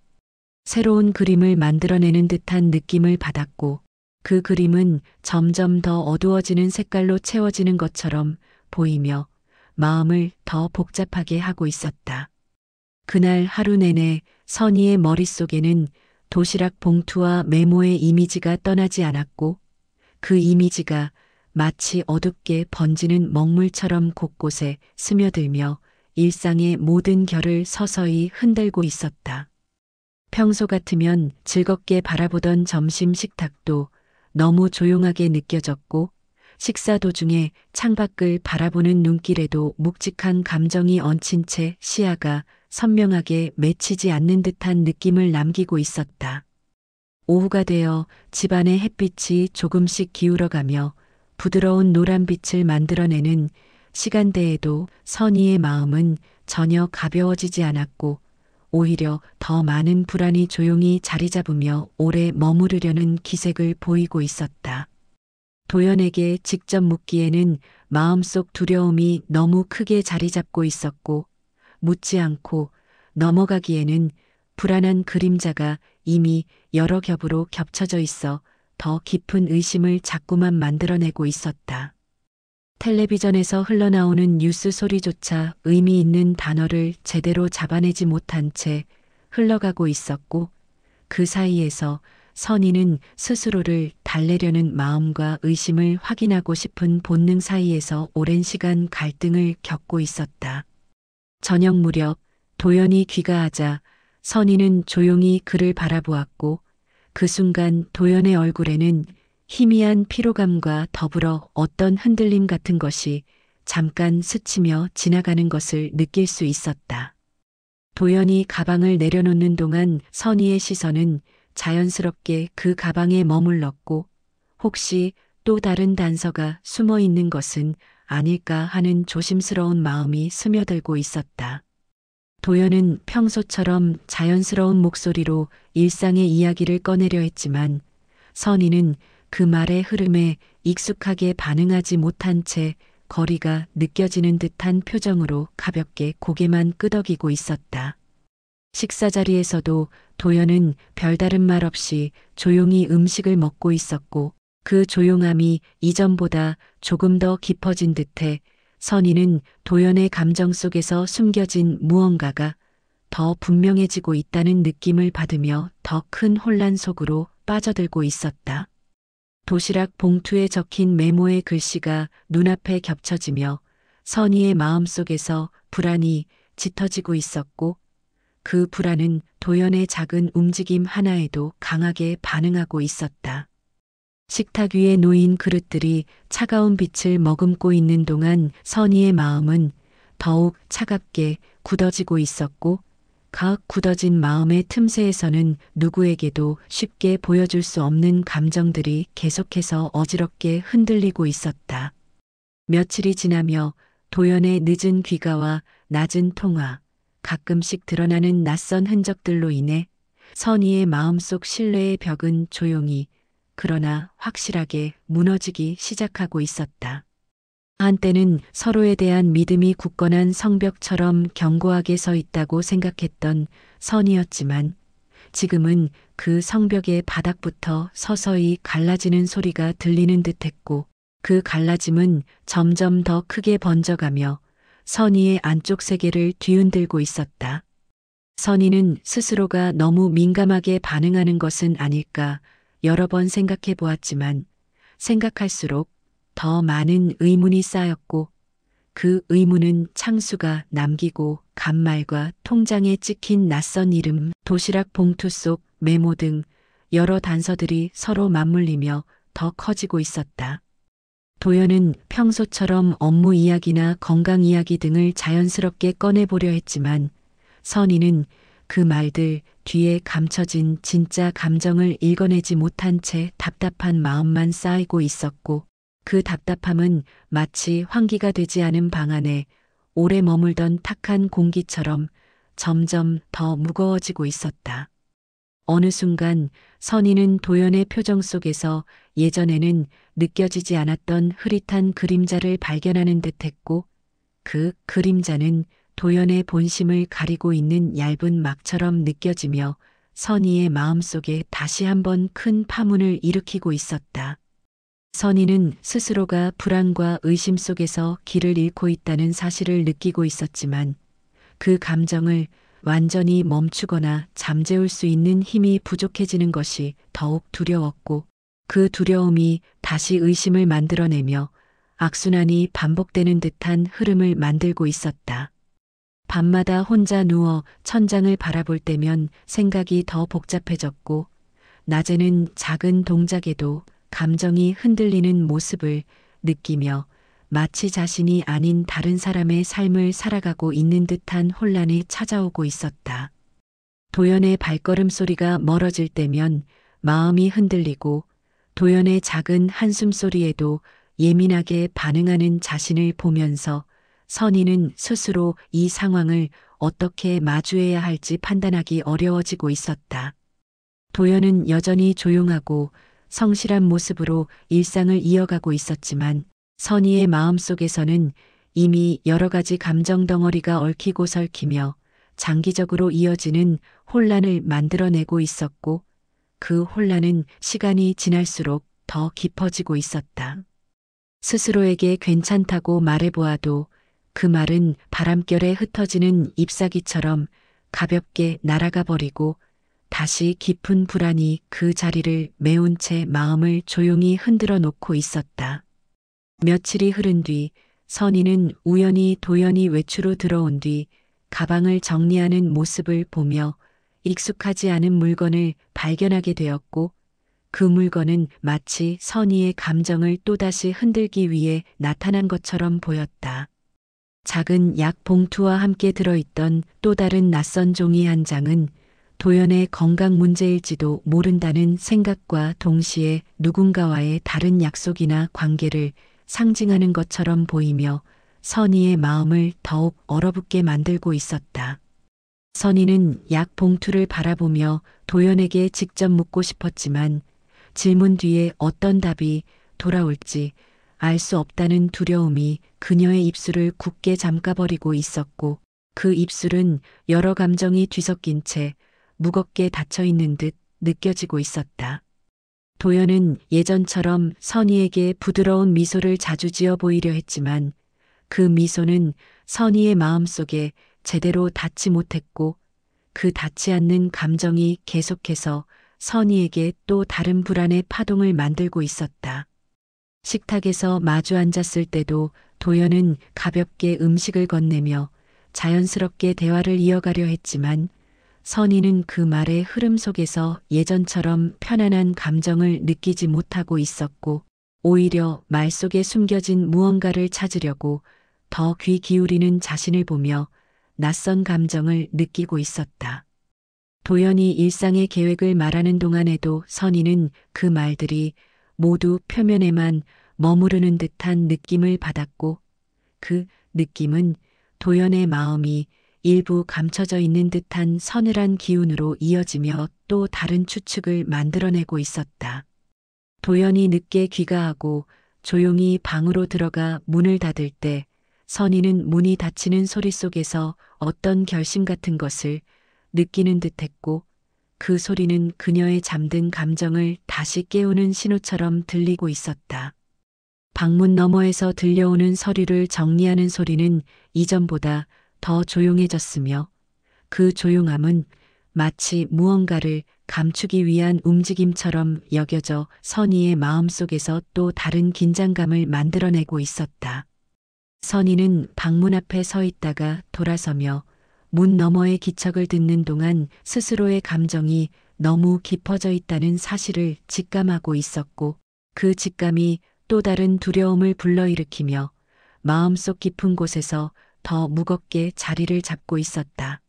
새로운 그림을 만들어내는 듯한 느낌을 받았고 그 그림은 점점 더 어두워지는 색깔로 채워지는 것처럼 보이며 마음을 더 복잡하게 하고 있었다. 그날 하루 내내 선희의 머릿속에는 도시락 봉투와 메모의 이미지가 떠나지 않았고 그 이미지가 마치 어둡게 번지는 먹물처럼 곳곳에 스며들며 일상의 모든 결을 서서히 흔들고 있었다. 평소 같으면 즐겁게 바라보던 점심 식탁도 너무 조용하게 느껴졌고 식사 도중에 창밖을 바라보는 눈길에도 묵직한 감정이 얹힌 채 시야가 선명하게 맺히지 않는 듯한 느낌을 남기고 있었다. 오후가 되어 집안의 햇빛이 조금씩 기울어가며 부드러운 노란빛을 만들어내는 시간대에도 선희의 마음은 전혀 가벼워지지 않았고 오히려 더 많은 불안이 조용히 자리 잡으며 오래 머무르려는 기색을 보이고 있었다. 도연에게 직접 묻기에는 마음속 두려움이 너무 크게 자리 잡고 있었고 묻지 않고 넘어가기에는 불안한 그림자가 이미 여러 겹으로 겹쳐져 있어 더 깊은 의심을 자꾸만 만들어내고 있었다. 텔레비전에서 흘러나오는 뉴스 소리조차 의미 있는 단어를 제대로 잡아내지 못한 채 흘러가고 있었고 그 사이에서 선희는 스스로를 달래려는 마음과 의심을 확인하고 싶은 본능 사이에서 오랜 시간 갈등을 겪고 있었다. 저녁 무렵 도연이 귀가하자 선희는 조용히 그를 바라보았고 그 순간 도연의 얼굴에는 희미한 피로감과 더불어 어떤 흔들림 같은 것이 잠깐 스치며 지나가는 것을 느낄 수 있었다. 도연이 가방을 내려놓는 동안 선희의 시선은 자연스럽게 그 가방에 머물렀고 혹시 또 다른 단서가 숨어 있는 것은 아닐까 하는 조심스러운 마음이 스며들고 있었다. 도연은 평소처럼 자연스러운 목소리로 일상의 이야기를 꺼내려 했지만 선희는 그 말의 흐름에 익숙하게 반응하지 못한 채 거리가 느껴지는 듯한 표정으로 가볍게 고개만 끄덕이고 있었다. 식사 자리에서도 도연은 별다른 말 없이 조용히 음식을 먹고 있었고 그 조용함이 이전보다 조금 더 깊어진 듯해 선희는 도연의 감정 속에서 숨겨진 무언가가 더 분명해지고 있다는 느낌을 받으며 더 큰 혼란 속으로 빠져들고 있었다. 도시락 봉투에 적힌 메모의 글씨가 눈앞에 겹쳐지며 선희의 마음속에서 불안이 짙어지고 있었고 그 불안은 도연의 작은 움직임 하나에도 강하게 반응하고 있었다. 식탁 위에 놓인 그릇들이 차가운 빛을 머금고 있는 동안 선희의 마음은 더욱 차갑게 굳어지고 있었고 가윽 굳어진 마음의 틈새에서는 누구에게도 쉽게 보여줄 수 없는 감정들이 계속해서 어지럽게 흔들리고 있었다. 며칠이 지나며 도연의 늦은 귀가와 낮은 통화, 가끔씩 드러나는 낯선 흔적들로 인해 선희의 마음속 신뢰의 벽은 조용히 그러나 확실하게 무너지기 시작하고 있었다. 한때는 서로에 대한 믿음이 굳건한 성벽처럼 견고하게 서 있다고 생각했던 선이었지만 지금은 그 성벽의 바닥부터 서서히 갈라지는 소리가 들리는 듯했고 그 갈라짐은 점점 더 크게 번져가며 선희의 안쪽 세계를 뒤흔들고 있었다. 선희는 스스로가 너무 민감하게 반응하는 것은 아닐까 여러 번 생각해 보았지만 생각할수록 더 많은 의문이 쌓였고 그 의문은 창수가 남기고 간말과 통장에 찍힌 낯선 이름, 도시락 봉투 속 메모 등 여러 단서들이 서로 맞물리며 더 커지고 있었다. 도연은 평소처럼 업무 이야기나 건강 이야기 등을 자연스럽게 꺼내보려 했지만 선희는 그 말들 뒤에 감춰진 진짜 감정을 읽어내지 못한 채 답답한 마음만 쌓이고 있었고, 그 답답함은 마치 환기가 되지 않은 방 안에 오래 머물던 탁한 공기처럼 점점 더 무거워지고 있었다. 어느 순간 선희는 도연의 표정 속에서 예전에는 느껴지지 않았던 흐릿한 그림자를 발견하는 듯했고, 그 그림자는 도연의 본심을 가리고 있는 얇은 막처럼 느껴지며 선희의 마음속에 다시 한번 큰 파문을 일으키고 있었다. 선희는 스스로가 불안과 의심 속에서 길을 잃고 있다는 사실을 느끼고 있었지만, 그 감정을 완전히 멈추거나 잠재울 수 있는 힘이 부족해지는 것이 더욱 두려웠고, 그 두려움이 다시 의심을 만들어내며 악순환이 반복되는 듯한 흐름을 만들고 있었다. 밤마다 혼자 누워 천장을 바라볼 때면 생각이 더 복잡해졌고, 낮에는 작은 동작에도 감정이 흔들리는 모습을 느끼며 마치 자신이 아닌 다른 사람의 삶을 살아가고 있는 듯한 혼란이 찾아오고 있었다. 도연의 발걸음 소리가 멀어질 때면 마음이 흔들리고, 도연의 작은 한숨 소리에도 예민하게 반응하는 자신을 보면서 선희는 스스로 이 상황을 어떻게 마주해야 할지 판단하기 어려워지고 있었다. 도연은 여전히 조용하고 성실한 모습으로 일상을 이어가고 있었지만, 선희의 마음속에서는 이미 여러 가지 감정 덩어리가 얽히고 설키며 장기적으로 이어지는 혼란을 만들어내고 있었고, 그 혼란은 시간이 지날수록 더 깊어지고 있었다. 스스로에게 괜찮다고 말해보아도 그 말은 바람결에 흩어지는 잎사귀처럼 가볍게 날아가 버리고, 다시 깊은 불안이 그 자리를 메운 채 마음을 조용히 흔들어 놓고 있었다. 며칠이 흐른 뒤 선희는 우연히 도연이 외출로 들어온 뒤 가방을 정리하는 모습을 보며 익숙하지 않은 물건을 발견하게 되었고, 그 물건은 마치 선희의 감정을 또다시 흔들기 위해 나타난 것처럼 보였다. 작은 약 봉투와 함께 들어있던 또 다른 낯선 종이 한 장은 도연의 건강 문제일지도 모른다는 생각과 동시에 누군가와의 다른 약속이나 관계를 상징하는 것처럼 보이며 선희의 마음을 더욱 얼어붙게 만들고 있었다. 선희는 약 봉투를 바라보며 도연에게 직접 묻고 싶었지만, 질문 뒤에 어떤 답이 돌아올지 알 수 없다는 두려움이 그녀의 입술을 굳게 잠가버리고 있었고, 그 입술은 여러 감정이 뒤섞인 채 무겁게 닫혀 있는 듯 느껴지고 있었다. 도연은 예전처럼 선희에게 부드러운 미소를 자주 지어 보이려 했지만, 그 미소는 선희의 마음속에 제대로 닿지 못했고, 그 닿지 않는 감정이 계속해서 선희에게 또 다른 불안의 파동을 만들고 있었다. 식탁에서 마주 앉았을 때도 도연은 가볍게 음식을 건네며 자연스럽게 대화를 이어가려 했지만, 선희는 그 말의 흐름 속에서 예전처럼 편안한 감정을 느끼지 못하고 있었고, 오히려 말 속에 숨겨진 무언가를 찾으려고 더 귀 기울이는 자신을 보며 낯선 감정을 느끼고 있었다. 도연이 일상의 계획을 말하는 동안에도 선희는 그 말들이 모두 표면에만 머무르는 듯한 느낌을 받았고, 그 느낌은 도연의 마음이 일부 감춰져 있는 듯한 서늘한 기운으로 이어지며 또 다른 추측을 만들어내고 있었다. 도연이 늦게 귀가하고 조용히 방으로 들어가 문을 닫을 때 선희는 문이 닫히는 소리 속에서 어떤 결심 같은 것을 느끼는 듯했고, 그 소리는 그녀의 잠든 감정을 다시 깨우는 신호처럼 들리고 있었다. 방문 너머에서 들려오는 서류를 정리하는 소리는 이전보다 더 조용해졌으며, 그 조용함은 마치 무언가를 감추기 위한 움직임처럼 여겨져 선희의 마음속에서 또 다른 긴장감을 만들어내고 있었다. 선희는 방문 앞에 서 있다가 돌아서며 문 너머의 기척을 듣는 동안 스스로의 감정이 너무 깊어져 있다는 사실을 직감하고 있었고, 그 직감이 또 다른 두려움을 불러일으키며 마음속 깊은 곳에서 더 무겁게 자리를 잡고 있었다.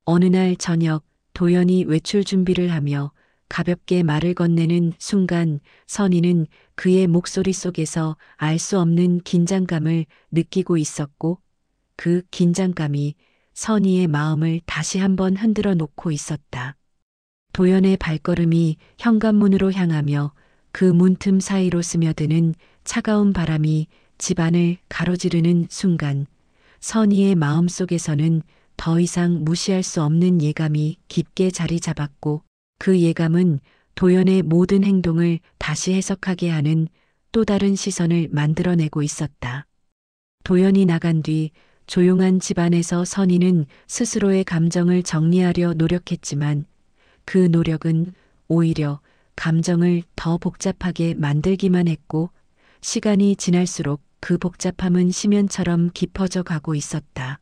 어느 날 저녁 도연이 외출 준비를 하며 가볍게 말을 건네는 순간 선희는 그의 목소리 속에서 알 수 없는 긴장감을 느끼고 있었고 그 긴장감이 선희의 마음을 다시 한번 흔들어 놓고 있었다. 도연의 발걸음이 현관문으로 향하며 그 문틈 사이로 스며드는 차가운 바람이 집안을 가로지르는 순간 선희의 마음 속에서는 더 이상 무시할 수 없는 예감이 깊게 자리 잡았고 그 예감은 도연의 모든 행동을 다시 해석하게 하는 또 다른 시선을 만들어내고 있었다. 도연이 나간 뒤 조용한 집안에서 선희는 스스로의 감정을 정리하려 노력했지만 그 노력은 오히려 감정을 더 복잡하게 만들기만 했고 시간이 지날수록 그 복잡함은 심연처럼 깊어져 가고 있었다.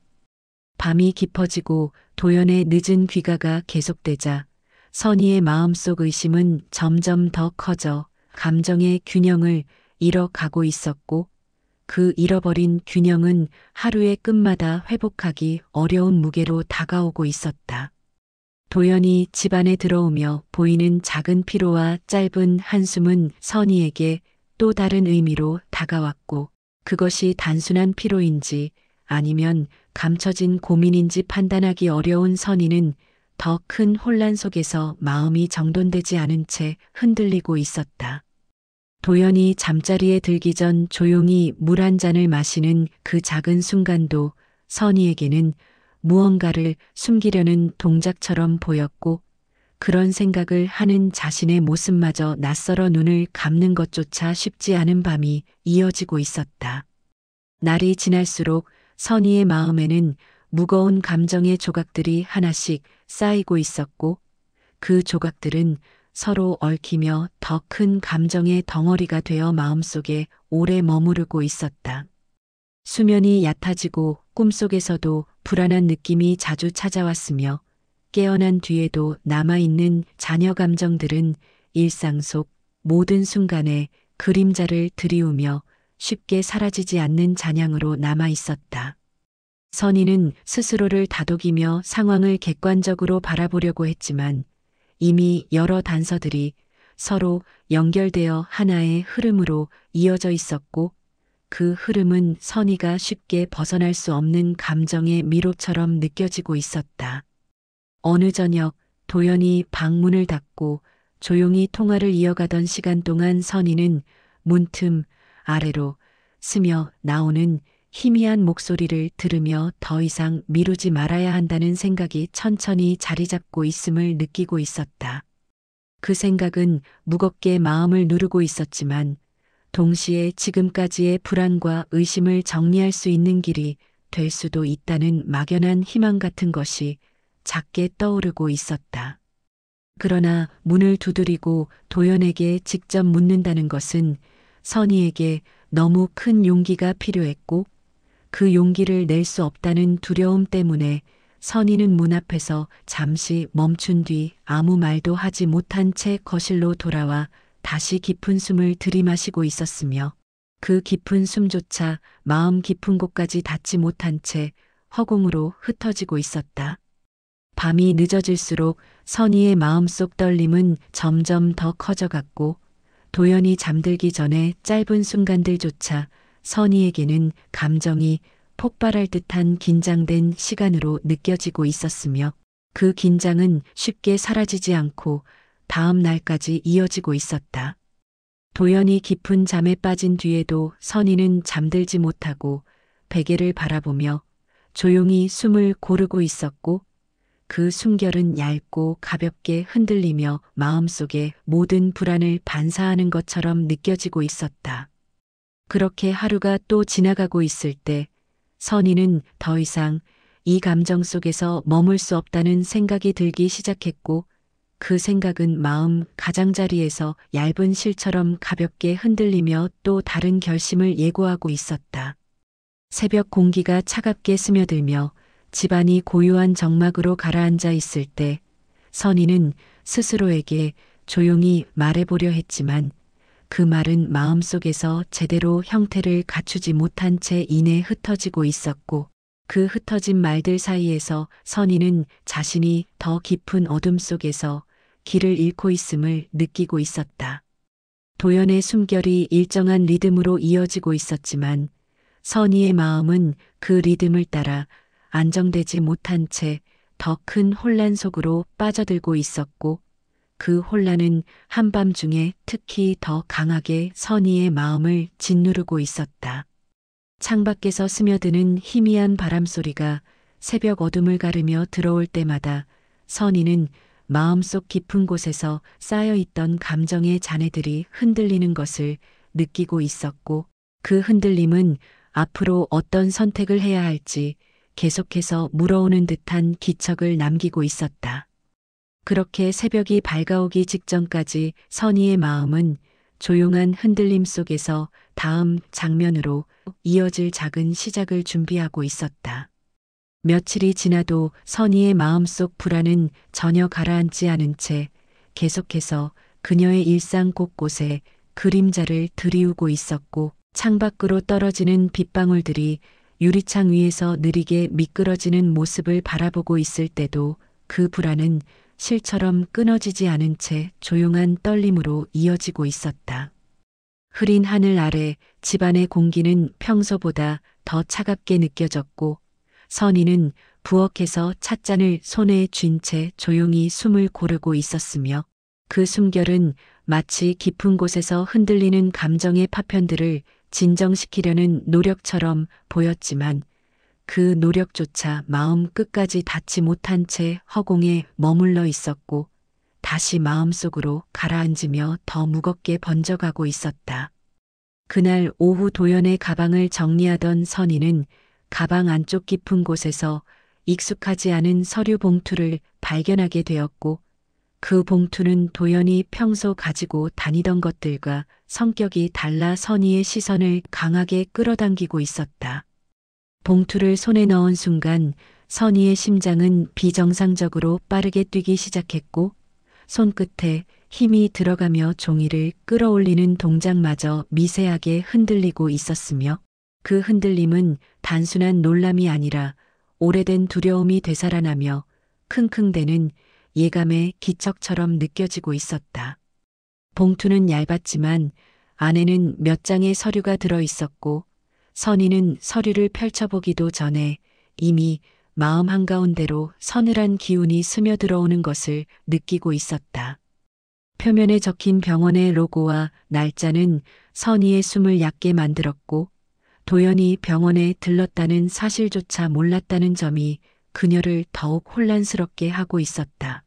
밤이 깊어지고 도연의 늦은 귀가가 계속되자 선희의 마음속 의심은 점점 더 커져 감정의 균형을 잃어가고 있었고 그 잃어버린 균형은 하루의 끝마다 회복하기 어려운 무게로 다가오고 있었다. 도연이 집 안에 들어오며 보이는 작은 피로와 짧은 한숨은 선희에게 또 다른 의미로 다가왔고 그것이 단순한 피로인지 아니면 감춰진 고민인지 판단하기 어려운 선희는 더 큰 혼란 속에서 마음이 정돈되지 않은 채 흔들리고 있었다. 도연이 잠자리에 들기 전 조용히 물 한 잔을 마시는 그 작은 순간도 선희에게는 무언가를 숨기려는 동작처럼 보였고 그런 생각을 하는 자신의 모습마저 낯설어 눈을 감는 것조차 쉽지 않은 밤이 이어지고 있었다. 날이 지날수록 선희의 마음에는 무거운 감정의 조각들이 하나씩 쌓이고 있었고 그 조각들은 서로 얽히며 더 큰 감정의 덩어리가 되어 마음속에 오래 머무르고 있었다. 수면이 얕아지고 꿈속에서도 불안한 느낌이 자주 찾아왔으며 깨어난 뒤에도 남아있는 잔여 감정들은 일상 속 모든 순간에 그림자를 드리우며 쉽게 사라지지 않는 잔향으로 남아있었다. 선희는 스스로를 다독이며 상황을 객관적으로 바라보려고 했지만 이미 여러 단서들이 서로 연결되어 하나의 흐름으로 이어져 있었고 그 흐름은 선희가 쉽게 벗어날 수 없는 감정의 미로처럼 느껴지고 있었다. 어느 저녁 도연이 방문을 닫고 조용히 통화를 이어가던 시간 동안 선희는 문틈 아래로 스며 나오는 희미한 목소리를 들으며 더 이상 미루지 말아야 한다는 생각이 천천히 자리 잡고 있음을 느끼고 있었다. 그 생각은 무겁게 마음을 누르고 있었지만 동시에 지금까지의 불안과 의심을 정리할 수 있는 길이 될 수도 있다는 막연한 희망 같은 것이 작게 떠오르고 있었다. 그러나 문을 두드리고 도연에게 직접 묻는다는 것은 선희에게 너무 큰 용기가 필요했고 그 용기를 낼 수 없다는 두려움 때문에 선희는 문 앞에서 잠시 멈춘 뒤 아무 말도 하지 못한 채 거실로 돌아와 다시 깊은 숨을 들이마시고 있었으며 그 깊은 숨조차 마음 깊은 곳까지 닿지 못한 채 허공으로 흩어지고 있었다. 밤이 늦어질수록 선희의 마음속 떨림은 점점 더 커져갔고 도연이 잠들기 전에 짧은 순간들조차 선희에게는 감정이 폭발할 듯한 긴장된 시간으로 느껴지고 있었으며 그 긴장은 쉽게 사라지지 않고 다음 날까지 이어지고 있었다. 도연이 깊은 잠에 빠진 뒤에도 선희는 잠들지 못하고 베개를 바라보며 조용히 숨을 고르고 있었고 그 숨결은 얇고 가볍게 흔들리며 마음속에 모든 불안을 반사하는 것처럼 느껴지고 있었다. 그렇게 하루가 또 지나가고 있을 때 선희는 더 이상 이 감정 속에서 머물 수 없다는 생각이 들기 시작했고 그 생각은 마음 가장자리에서 얇은 실처럼 가볍게 흔들리며 또 다른 결심을 예고하고 있었다. 새벽 공기가 차갑게 스며들며 집안이 고요한 정막으로 가라앉아 있을 때 선희는 스스로에게 조용히 말해보려 했지만 그 말은 마음속에서 제대로 형태를 갖추지 못한 채 이내 흩어지고 있었고 그 흩어진 말들 사이에서 선희는 자신이 더 깊은 어둠 속에서 길을 잃고 있음을 느끼고 있었다. 도연의 숨결이 일정한 리듬으로 이어지고 있었지만 선희의 마음은 그 리듬을 따라 안정되지 못한 채 더 큰 혼란 속으로 빠져들고 있었고, 그 혼란은 한밤중에 특히 더 강하게 선희의 마음을 짓누르고 있었다. 창밖에서 스며드는 희미한 바람소리가 새벽 어둠을 가르며 들어올 때마다 선희는 마음속 깊은 곳에서 쌓여있던 감정의 잔해들이 흔들리는 것을 느끼고 있었고, 그 흔들림은 앞으로 어떤 선택을 해야 할지 계속해서 물어오는 듯한 기척을 남기고 있었다. 그렇게 새벽이 밝아오기 직전까지 선희의 마음은 조용한 흔들림 속에서 다음 장면으로 이어질 작은 시작을 준비하고 있었다. 며칠이 지나도 선희의 마음속 불안은 전혀 가라앉지 않은 채 계속해서 그녀의 일상 곳곳에 그림자를 드리우고 있었고, 창밖으로 떨어지는 빗방울들이 유리창 위에서 느리게 미끄러지는 모습을 바라보고 있을 때도 그 불안은 실처럼 끊어지지 않은 채 조용한 떨림으로 이어지고 있었다. 흐린 하늘 아래 집안의 공기는 평소보다 더 차갑게 느껴졌고, 선희는 부엌에서 찻잔을 손에 쥔 채 조용히 숨을 고르고 있었으며, 그 숨결은 마치 깊은 곳에서 흔들리는 감정의 파편들을 진정시키려는 노력처럼 보였지만, 그 노력조차 마음 끝까지 닿지 못한 채 허공에 머물러 있었고, 다시 마음속으로 가라앉으며 더 무겁게 번져가고 있었다. 그날 오후 도연의 가방을 정리하던 선희는 가방 안쪽 깊은 곳에서 익숙하지 않은 서류 봉투를 발견하게 되었고, 그 봉투는 도연이 평소 가지고 다니던 것들과 성격이 달라 선희의 시선을 강하게 끌어당기고 있었다. 봉투를 손에 넣은 순간 선희의 심장은 비정상적으로 빠르게 뛰기 시작했고, 손끝에 힘이 들어가며 종이를 끌어올리는 동작마저 미세하게 흔들리고 있었으며, 그 흔들림은 단순한 놀람이 아니라 오래된 두려움이 되살아나며 킁킁대는 예감의 기척처럼 느껴지고 있었다. 봉투는 얇았지만 안에는 몇 장의 서류가 들어 있었고, 선희는 서류를 펼쳐보기도 전에 이미 마음 한가운데로 서늘한 기운이 스며들어오는 것을 느끼고 있었다. 표면에 적힌 병원의 로고와 날짜는 선희의 숨을 얕게 만들었고, 도연이 병원에 들렀다는 사실조차 몰랐다는 점이 그녀를 더욱 혼란스럽게 하고 있었다.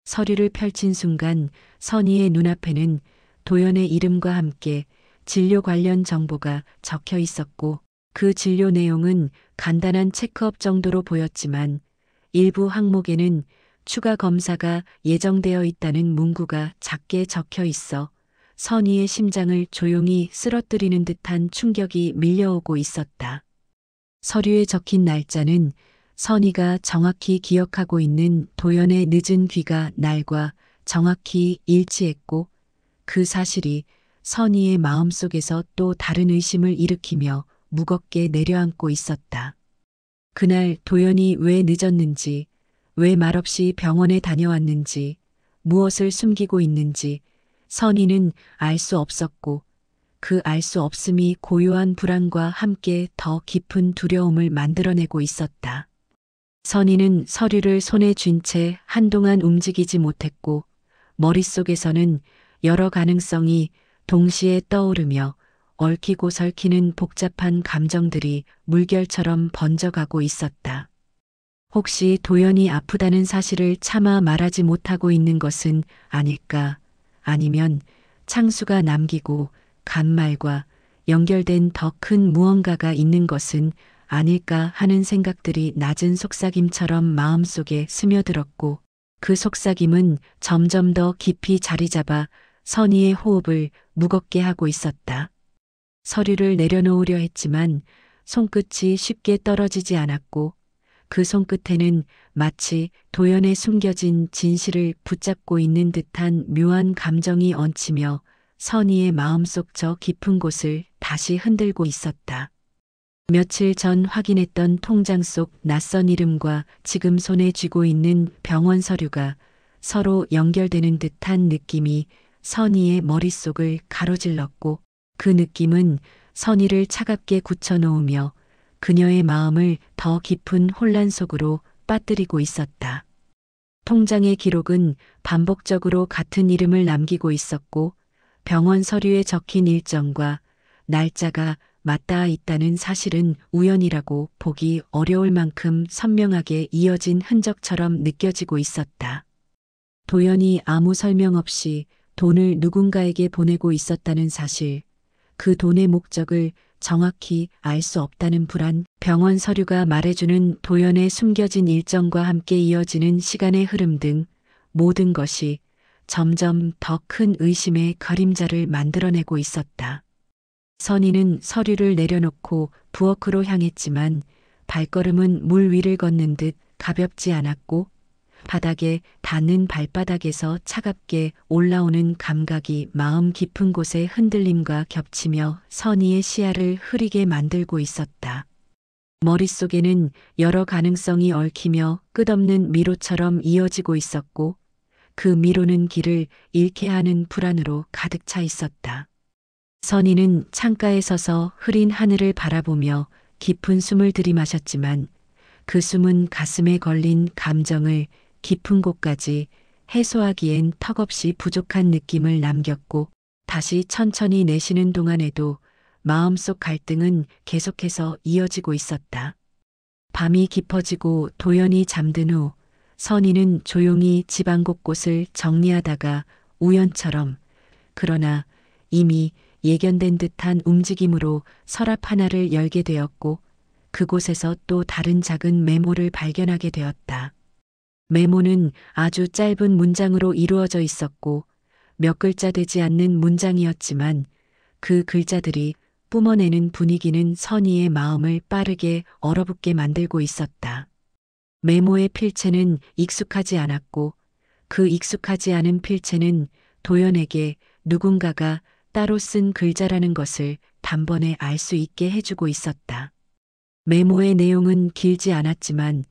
서류를 펼친 순간 선희의 눈앞에는 도연의 이름과 함께 진료 관련 정보가 적혀 있었고, 그 진료 내용은 간단한 체크업 정도로 보였지만 일부 항목에는 추가 검사가 예정되어 있다는 문구가 작게 적혀 있어 선희의 심장을 조용히 쓰러뜨리는 듯한 충격이 밀려오고 있었다. 서류에 적힌 날짜는 선희가 정확히 기억하고 있는 도연의 늦은 귀가 날과 정확히 일치했고, 그 사실이 선희의 마음속에서 또 다른 의심을 일으키며 무겁게 내려앉고 있었다. 그날 도연이 왜 늦었는지, 왜 말없이 병원에 다녀왔는지, 무엇을 숨기고 있는지 선희는 알 수 없었고, 그 알 수 없음이 고요한 불안과 함께 더 깊은 두려움을 만들어내고 있었다. 선희는 서류를 손에 쥔 채 한동안 움직이지 못했고, 머릿속에서는 여러 가능성이 동시에 떠오르며 얽히고 설키는 복잡한 감정들이 물결처럼 번져가고 있었다. 혹시 도연이 아프다는 사실을 차마 말하지 못하고 있는 것은 아닐까? 아니면 창수가 남기고 간 말과 연결된 더 큰 무언가가 있는 것은 아닐까 하는 생각들이 낮은 속삭임처럼 마음속에 스며들었고, 그 속삭임은 점점 더 깊이 자리 잡아 선희의 호흡을 무겁게 하고 있었다. 서류를 내려놓으려 했지만 손끝이 쉽게 떨어지지 않았고, 그 손끝에는 마치 도연에 숨겨진 진실을 붙잡고 있는 듯한 묘한 감정이 얹히며 선희의 마음속 저 깊은 곳을 다시 흔들고 있었다. 며칠 전 확인했던 통장 속 낯선 이름과 지금 손에 쥐고 있는 병원 서류가 서로 연결되는 듯한 느낌이 선희의 머릿속을 가로질렀고 그 느낌은 선희를 차갑게 굳혀놓으며 그녀의 마음을 더 깊은 혼란 속으로 빠뜨리고 있었다. 통장의 기록은 반복적으로 같은 이름을 남기고 있었고 병원 서류에 적힌 일정과 날짜가 맞닿아 있다는 사실은 우연이라고 보기 어려울 만큼 선명하게 이어진 흔적처럼 느껴지고 있었다. 도연이 아무 설명 없이 돈을 누군가에게 보내고 있었다는 사실, 그 돈의 목적을 정확히 알 수 없다는 불안, 병원 서류가 말해주는 도연의 숨겨진 일정과 함께 이어지는 시간의 흐름 등 모든 것이 점점 더 큰 의심의 그림자를 만들어내고 있었다. 선희는 서류를 내려놓고 부엌으로 향했지만 발걸음은 물 위를 걷는 듯 가볍지 않았고 바닥에 닿는 발바닥에서 차갑게 올라오는 감각이 마음 깊은 곳의 흔들림과 겹치며 선희의 시야를 흐리게 만들고 있었다. 머릿속에는 여러 가능성이 얽히며 끝없는 미로처럼 이어지고 있었고 그 미로는 길을 잃게 하는 불안으로 가득 차 있었다. 선희는 창가에 서서 흐린 하늘을 바라보며 깊은 숨을 들이마셨지만 그 숨은 가슴에 걸린 감정을 깊은 곳까지 해소하기엔 턱없이 부족한 느낌을 남겼고 다시 천천히 내쉬는 동안에도 마음속 갈등은 계속해서 이어지고 있었다. 밤이 깊어지고 도연이 잠든 후 선희는 조용히 집안 곳곳을 정리하다가 우연처럼 그러나 이미 예견된 듯한 움직임으로 서랍 하나를 열게 되었고 그곳에서 또 다른 작은 메모를 발견하게 되었다. 메모는 아주 짧은 문장으로 이루어져 있었고 몇 글자 되지 않는 문장이었지만 그 글자들이 뿜어내는 분위기는 선희의 마음을 빠르게 얼어붙게 만들고 있었다. 메모의 필체는 익숙하지 않았고 그 익숙하지 않은 필체는 도연에게 누군가가 따로 쓴 글자라는 것을 단번에 알 수 있게 해주고 있었다. 메모의 내용은 길지 않았지만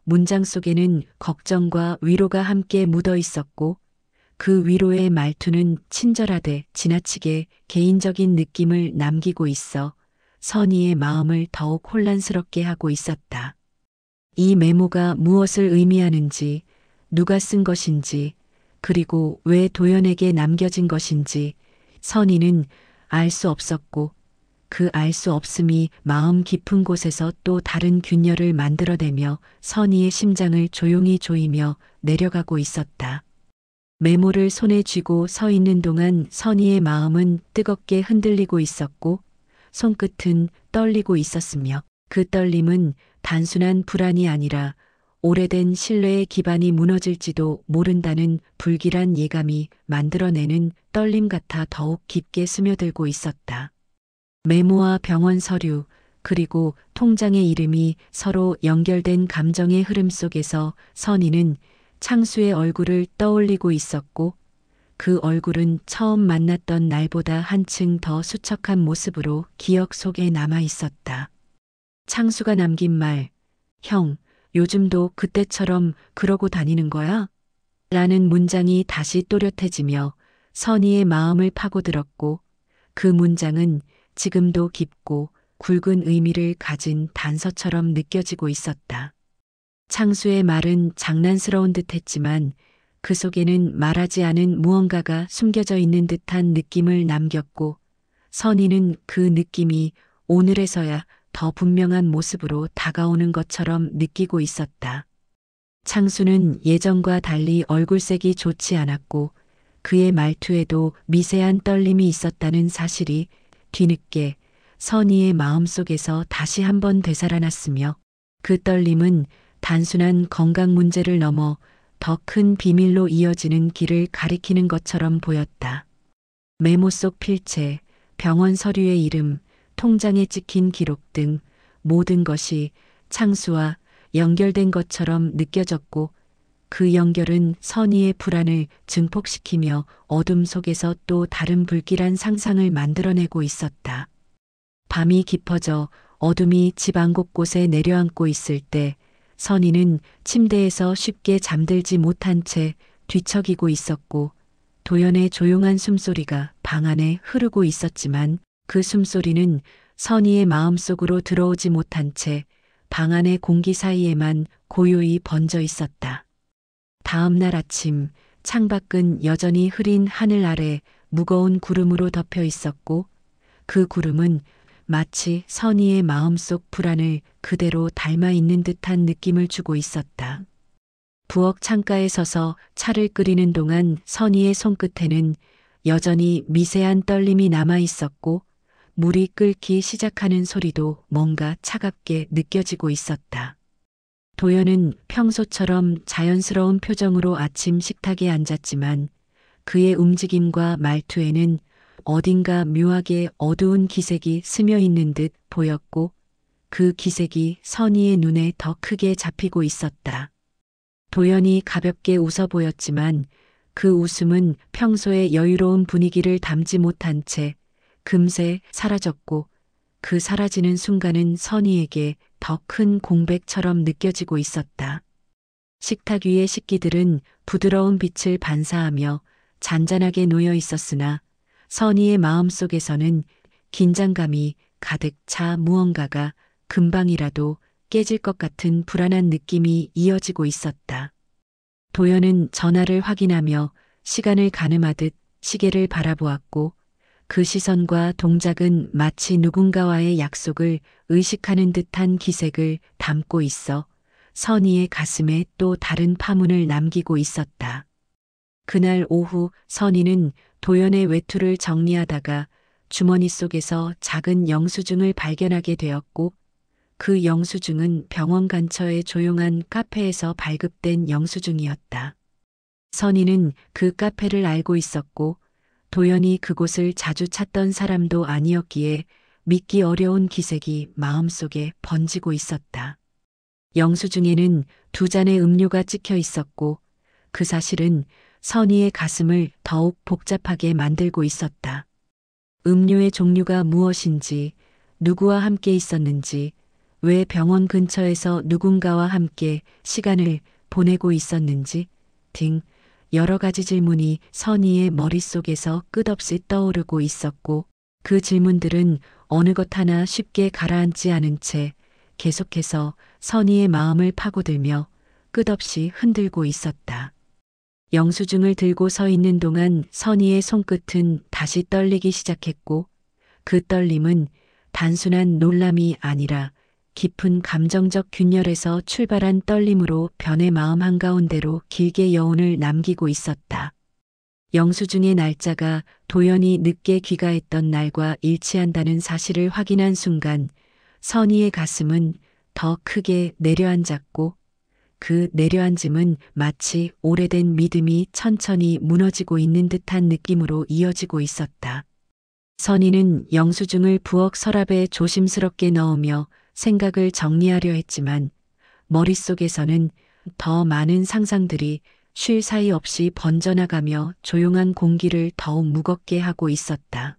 문장 속에는 걱정과 위로가 함께 묻어 있었고 그 위로의 말투는 친절하되 지나치게 개인적인 느낌을 남기고 있어 선희의 마음을 더욱 혼란스럽게 하고 있었다. 이 메모가 무엇을 의미하는지, 누가 쓴 것인지, 그리고 왜 도연에게 남겨진 것인지 선희는 알 수 없었고 그 알 수 없음이 마음 깊은 곳에서 또 다른 균열을 만들어내며 선희의 심장을 조용히 조이며 내려가고 있었다. 메모를 손에 쥐고 서 있는 동안 선희의 마음은 뜨겁게 흔들리고 있었고 손끝은 떨리고 있었으며 그 떨림은 단순한 불안이 아니라 오래된 신뢰의 기반이 무너질지도 모른다는 불길한 예감이 만들어내는 떨림 같아 더욱 깊게 스며들고 있었다. 메모와 병원 서류, 그리고 통장의 이름이 서로 연결된 감정의 흐름 속에서 선희는 창수의 얼굴을 떠올리고 있었고 그 얼굴은 처음 만났던 날보다 한층 더 수척한 모습으로 기억 속에 남아 있었다. 창수가 남긴 말, 형, 요즘도 그때처럼 그러고 다니는 거야? 라는 문장이 다시 또렷해지며 선희의 마음을 파고들었고 그 문장은 지금도 깊고 굵은 의미를 가진 단서처럼 느껴지고 있었다. 창수의 말은 장난스러운 듯 했지만 그 속에는 말하지 않은 무언가가 숨겨져 있는 듯한 느낌을 남겼고 선희는 그 느낌이 오늘에서야 더 분명한 모습으로 다가오는 것처럼 느끼고 있었다. 창수는 예전과 달리 얼굴색이 좋지 않았고 그의 말투에도 미세한 떨림이 있었다는 사실이 뒤늦게 선희의 마음속에서 다시 한번 되살아났으며 그 떨림은 단순한 건강 문제를 넘어 더 큰 비밀로 이어지는 길을 가리키는 것처럼 보였다. 메모 속 필체, 병원 서류의 이름, 통장에 찍힌 기록 등 모든 것이 창수와 연결된 것처럼 느껴졌고 그 연결은 선희의 불안을 증폭시키며 어둠 속에서 또 다른 불길한 상상을 만들어내고 있었다. 밤이 깊어져 어둠이 집안 곳곳에 내려앉고 있을 때 선희는 침대에서 쉽게 잠들지 못한 채 뒤척이고 있었고 도연의 조용한 숨소리가 방 안에 흐르고 있었지만 그 숨소리는 선희의 마음속으로 들어오지 못한 채 방 안의 공기 사이에만 고요히 번져 있었다. 다음 날 아침 창밖은 여전히 흐린 하늘 아래 무거운 구름으로 덮여 있었고 그 구름은 마치 선희의 마음속 불안을 그대로 닮아 있는 듯한 느낌을 주고 있었다. 부엌 창가에 서서 차를 끓이는 동안 선희의 손끝에는 여전히 미세한 떨림이 남아 있었고 물이 끓기 시작하는 소리도 뭔가 차갑게 느껴지고 있었다. 도연은 평소처럼 자연스러운 표정으로 아침 식탁에 앉았지만 그의 움직임과 말투에는 어딘가 묘하게 어두운 기색이 스며 있는 듯 보였고 그 기색이 선희의 눈에 더 크게 잡히고 있었다. 도연이 가볍게 웃어 보였지만 그 웃음은 평소의 여유로운 분위기를 담지 못한 채 금세 사라졌고 그 사라지는 순간은 선희에게 더 큰 공백처럼 느껴지고 있었다. 식탁 위의 식기들은 부드러운 빛을 반사하며 잔잔하게 놓여 있었으나 선희의 마음속에서는 긴장감이 가득 차 무언가가 금방이라도 깨질 것 같은 불안한 느낌이 이어지고 있었다. 도연은 전화를 확인하며 시간을 가늠하듯 시계를 바라보았고 그 시선과 동작은 마치 누군가와의 약속을 의식하는 듯한 기색을 담고 있어 선희의 가슴에 또 다른 파문을 남기고 있었다. 그날 오후 선희는 도연의 외투를 정리하다가 주머니 속에서 작은 영수증을 발견하게 되었고 그 영수증은 병원 근처의 조용한 카페에서 발급된 영수증이었다. 선희는 그 카페를 알고 있었고 도연이 그곳을 자주 찾던 사람도 아니었기에 믿기 어려운 기색이 마음속에 번지고 있었다. 영수증에는 2잔의 음료가 찍혀 있었고 그 사실은 선희의 가슴을 더욱 복잡하게 만들고 있었다. 음료의 종류가 무엇인지, 누구와 함께 있었는지, 왜 병원 근처에서 누군가와 함께 시간을 보내고 있었는지 등 여러 가지 질문이 선희의 머릿속에서 끝없이 떠오르고 있었고 그 질문들은 어느 것 하나 쉽게 가라앉지 않은 채 계속해서 선희의 마음을 파고들며 끝없이 흔들고 있었다. 영수증을 들고 서 있는 동안 선희의 손끝은 다시 떨리기 시작했고 그 떨림은 단순한 놀람이 아니라 깊은 감정적 균열에서 출발한 떨림으로 변의 마음 한가운데로 길게 여운을 남기고 있었다. 영수증의 날짜가 도연이 늦게 귀가했던 날과 일치한다는 사실을 확인한 순간 선희의 가슴은 더 크게 내려앉았고 그 내려앉음은 마치 오래된 믿음이 천천히 무너지고 있는 듯한 느낌으로 이어지고 있었다. 선희는 영수증을 부엌 서랍에 조심스럽게 넣으며 생각을 정리하려 했지만 머릿속에서는 더 많은 상상들이 쉴 사이 없이 번져나가며 조용한 공기를 더욱 무겁게 하고 있었다.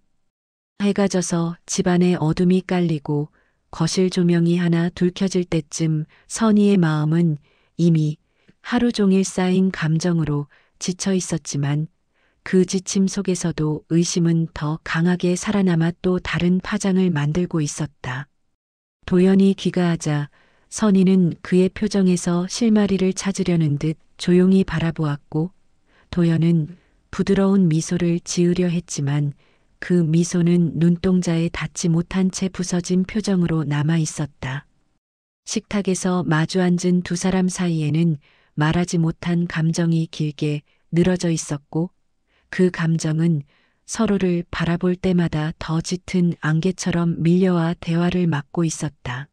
해가 져서 집안에 어둠이 깔리고 거실 조명이 하나 둘 켜질 때쯤 선희의 마음은 이미 하루 종일 쌓인 감정으로 지쳐 있었지만 그 지침 속에서도 의심은 더 강하게 살아남아 또 다른 파장을 만들고 있었다. 도연이 귀가하자 선희는 그의 표정에서 실마리를 찾으려는 듯 조용히 바라보았고 도연은 부드러운 미소를 지으려 했지만 그 미소는 눈동자에 닿지 못한 채 부서진 표정으로 남아 있었다. 식탁에서 마주 앉은 두 사람 사이에는 말하지 못한 감정이 길게 늘어져 있었고 그 감정은 서로를 바라볼 때마다 더 짙은 안개처럼 밀려와 대화를 막고 있었다.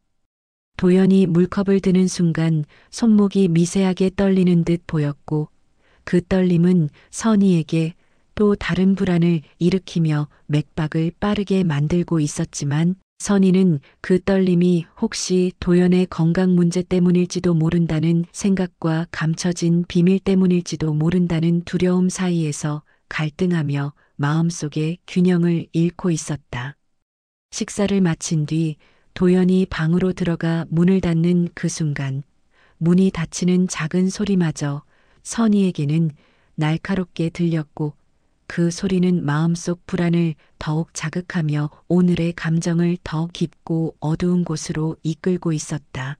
도연이 물컵을 드는 순간 손목이 미세하게 떨리는 듯 보였고 그 떨림은 선희에게 또 다른 불안을 일으키며 맥박을 빠르게 만들고 있었지만 선희는 그 떨림이 혹시 도연의 건강 문제 때문일지도 모른다는 생각과 감춰진 비밀 때문일지도 모른다는 두려움 사이에서 갈등하며 마음속에 균형을 잃고 있었다. 식사를 마친 뒤 도연이 방으로 들어가 문을 닫는 그 순간 문이 닫히는 작은 소리마저 선희에게는 날카롭게 들렸고 그 소리는 마음속 불안을 더욱 자극하며 오늘의 감정을 더 깊고 어두운 곳으로 이끌고 있었다.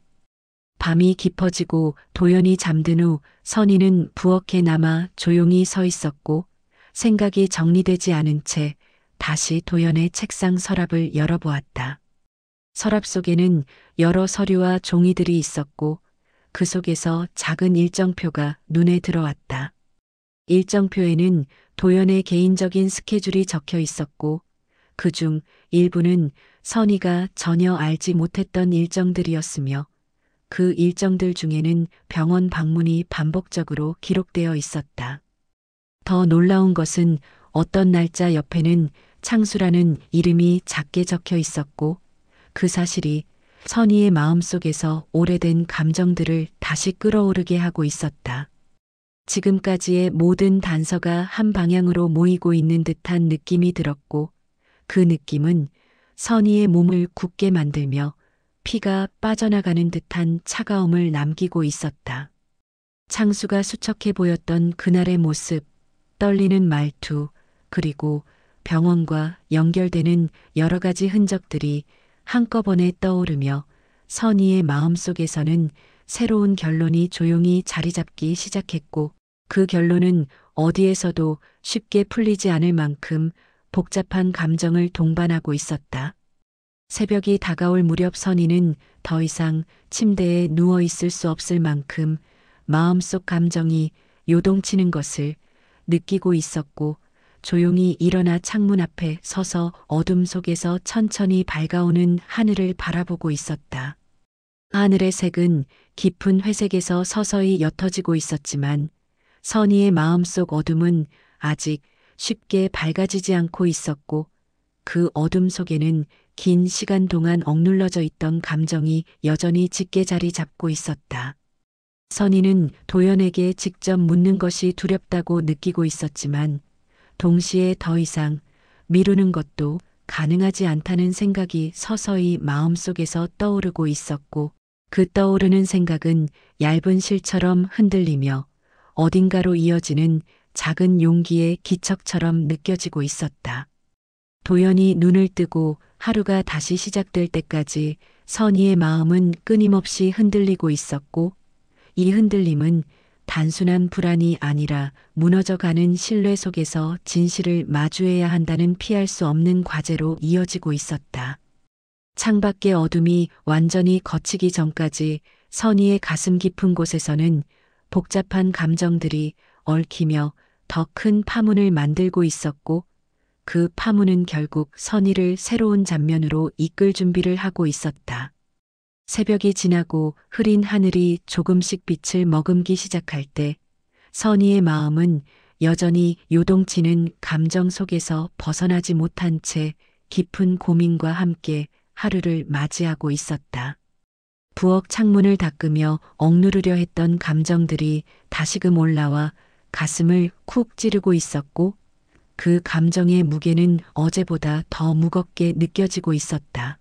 밤이 깊어지고 도연이 잠든 후 선희는 부엌에 남아 조용히 서 있었고 생각이 정리되지 않은 채 다시 도연의 책상 서랍을 열어보았다. 서랍 속에는 여러 서류와 종이들이 있었고 그 속에서 작은 일정표가 눈에 들어왔다. 일정표에는 도연의 개인적인 스케줄이 적혀 있었고 그중 일부는 선희가 전혀 알지 못했던 일정들이었으며 그 일정들 중에는 병원 방문이 반복적으로 기록되어 있었다. 더 놀라운 것은 어떤 날짜 옆에는 창수라는 이름이 작게 적혀 있었고 그 사실이 선희의 마음속에서 오래된 감정들을 다시 끌어오르게 하고 있었다. 지금까지의 모든 단서가 한 방향으로 모이고 있는 듯한 느낌이 들었고 그 느낌은 선희의 몸을 굳게 만들며 피가 빠져나가는 듯한 차가움을 남기고 있었다. 창수가 수척해 보였던 그날의 모습, 떨리는 말투, 그리고 병원과 연결되는 여러 가지 흔적들이 한꺼번에 떠오르며 선희의 마음속에서는 새로운 결론이 조용히 자리 잡기 시작했고 그 결론은 어디에서도 쉽게 풀리지 않을 만큼 복잡한 감정을 동반하고 있었다. 새벽이 다가올 무렵 선희는 더 이상 침대에 누워 있을 수 없을 만큼 마음속 감정이 요동치는 것을 느끼고 있었고 조용히 일어나 창문 앞에 서서 어둠 속에서 천천히 밝아오는 하늘을 바라보고 있었다. 하늘의 색은 깊은 회색에서 서서히 옅어지고 있었지만 선희의 마음속 어둠은 아직 쉽게 밝아지지 않고 있었고 그 어둠 속에는 긴 시간 동안 억눌러져 있던 감정이 여전히 짙게 자리 잡고 있었다. 선희는 도연에게 직접 묻는 것이 두렵다고 느끼고 있었지만 동시에 더 이상 미루는 것도 가능하지 않다는 생각이 서서히 마음속에서 떠오르고 있었고 그 떠오르는 생각은 얇은 실처럼 흔들리며 어딘가로 이어지는 작은 용기의 기척처럼 느껴지고 있었다. 도연이 눈을 뜨고 하루가 다시 시작될 때까지 선희의 마음은 끊임없이 흔들리고 있었고 이 흔들림은 단순한 불안이 아니라 무너져가는 신뢰 속에서 진실을 마주해야 한다는 피할 수 없는 과제로 이어지고 있었다. 창밖의 어둠이 완전히 걷히기 전까지 선희의 가슴 깊은 곳에서는 복잡한 감정들이 얽히며 더 큰 파문을 만들고 있었고 그 파문은 결국 선희를 새로운 장면으로 이끌 준비를 하고 있었다. 새벽이 지나고 흐린 하늘이 조금씩 빛을 머금기 시작할 때 선희의 마음은 여전히 요동치는 감정 속에서 벗어나지 못한 채 깊은 고민과 함께 하루를 맞이하고 있었다. 부엌 창문을 닦으며 억누르려 했던 감정들이 다시금 올라와 가슴을 쿡 찌르고 있었고 그 감정의 무게는 어제보다 더 무겁게 느껴지고 있었다.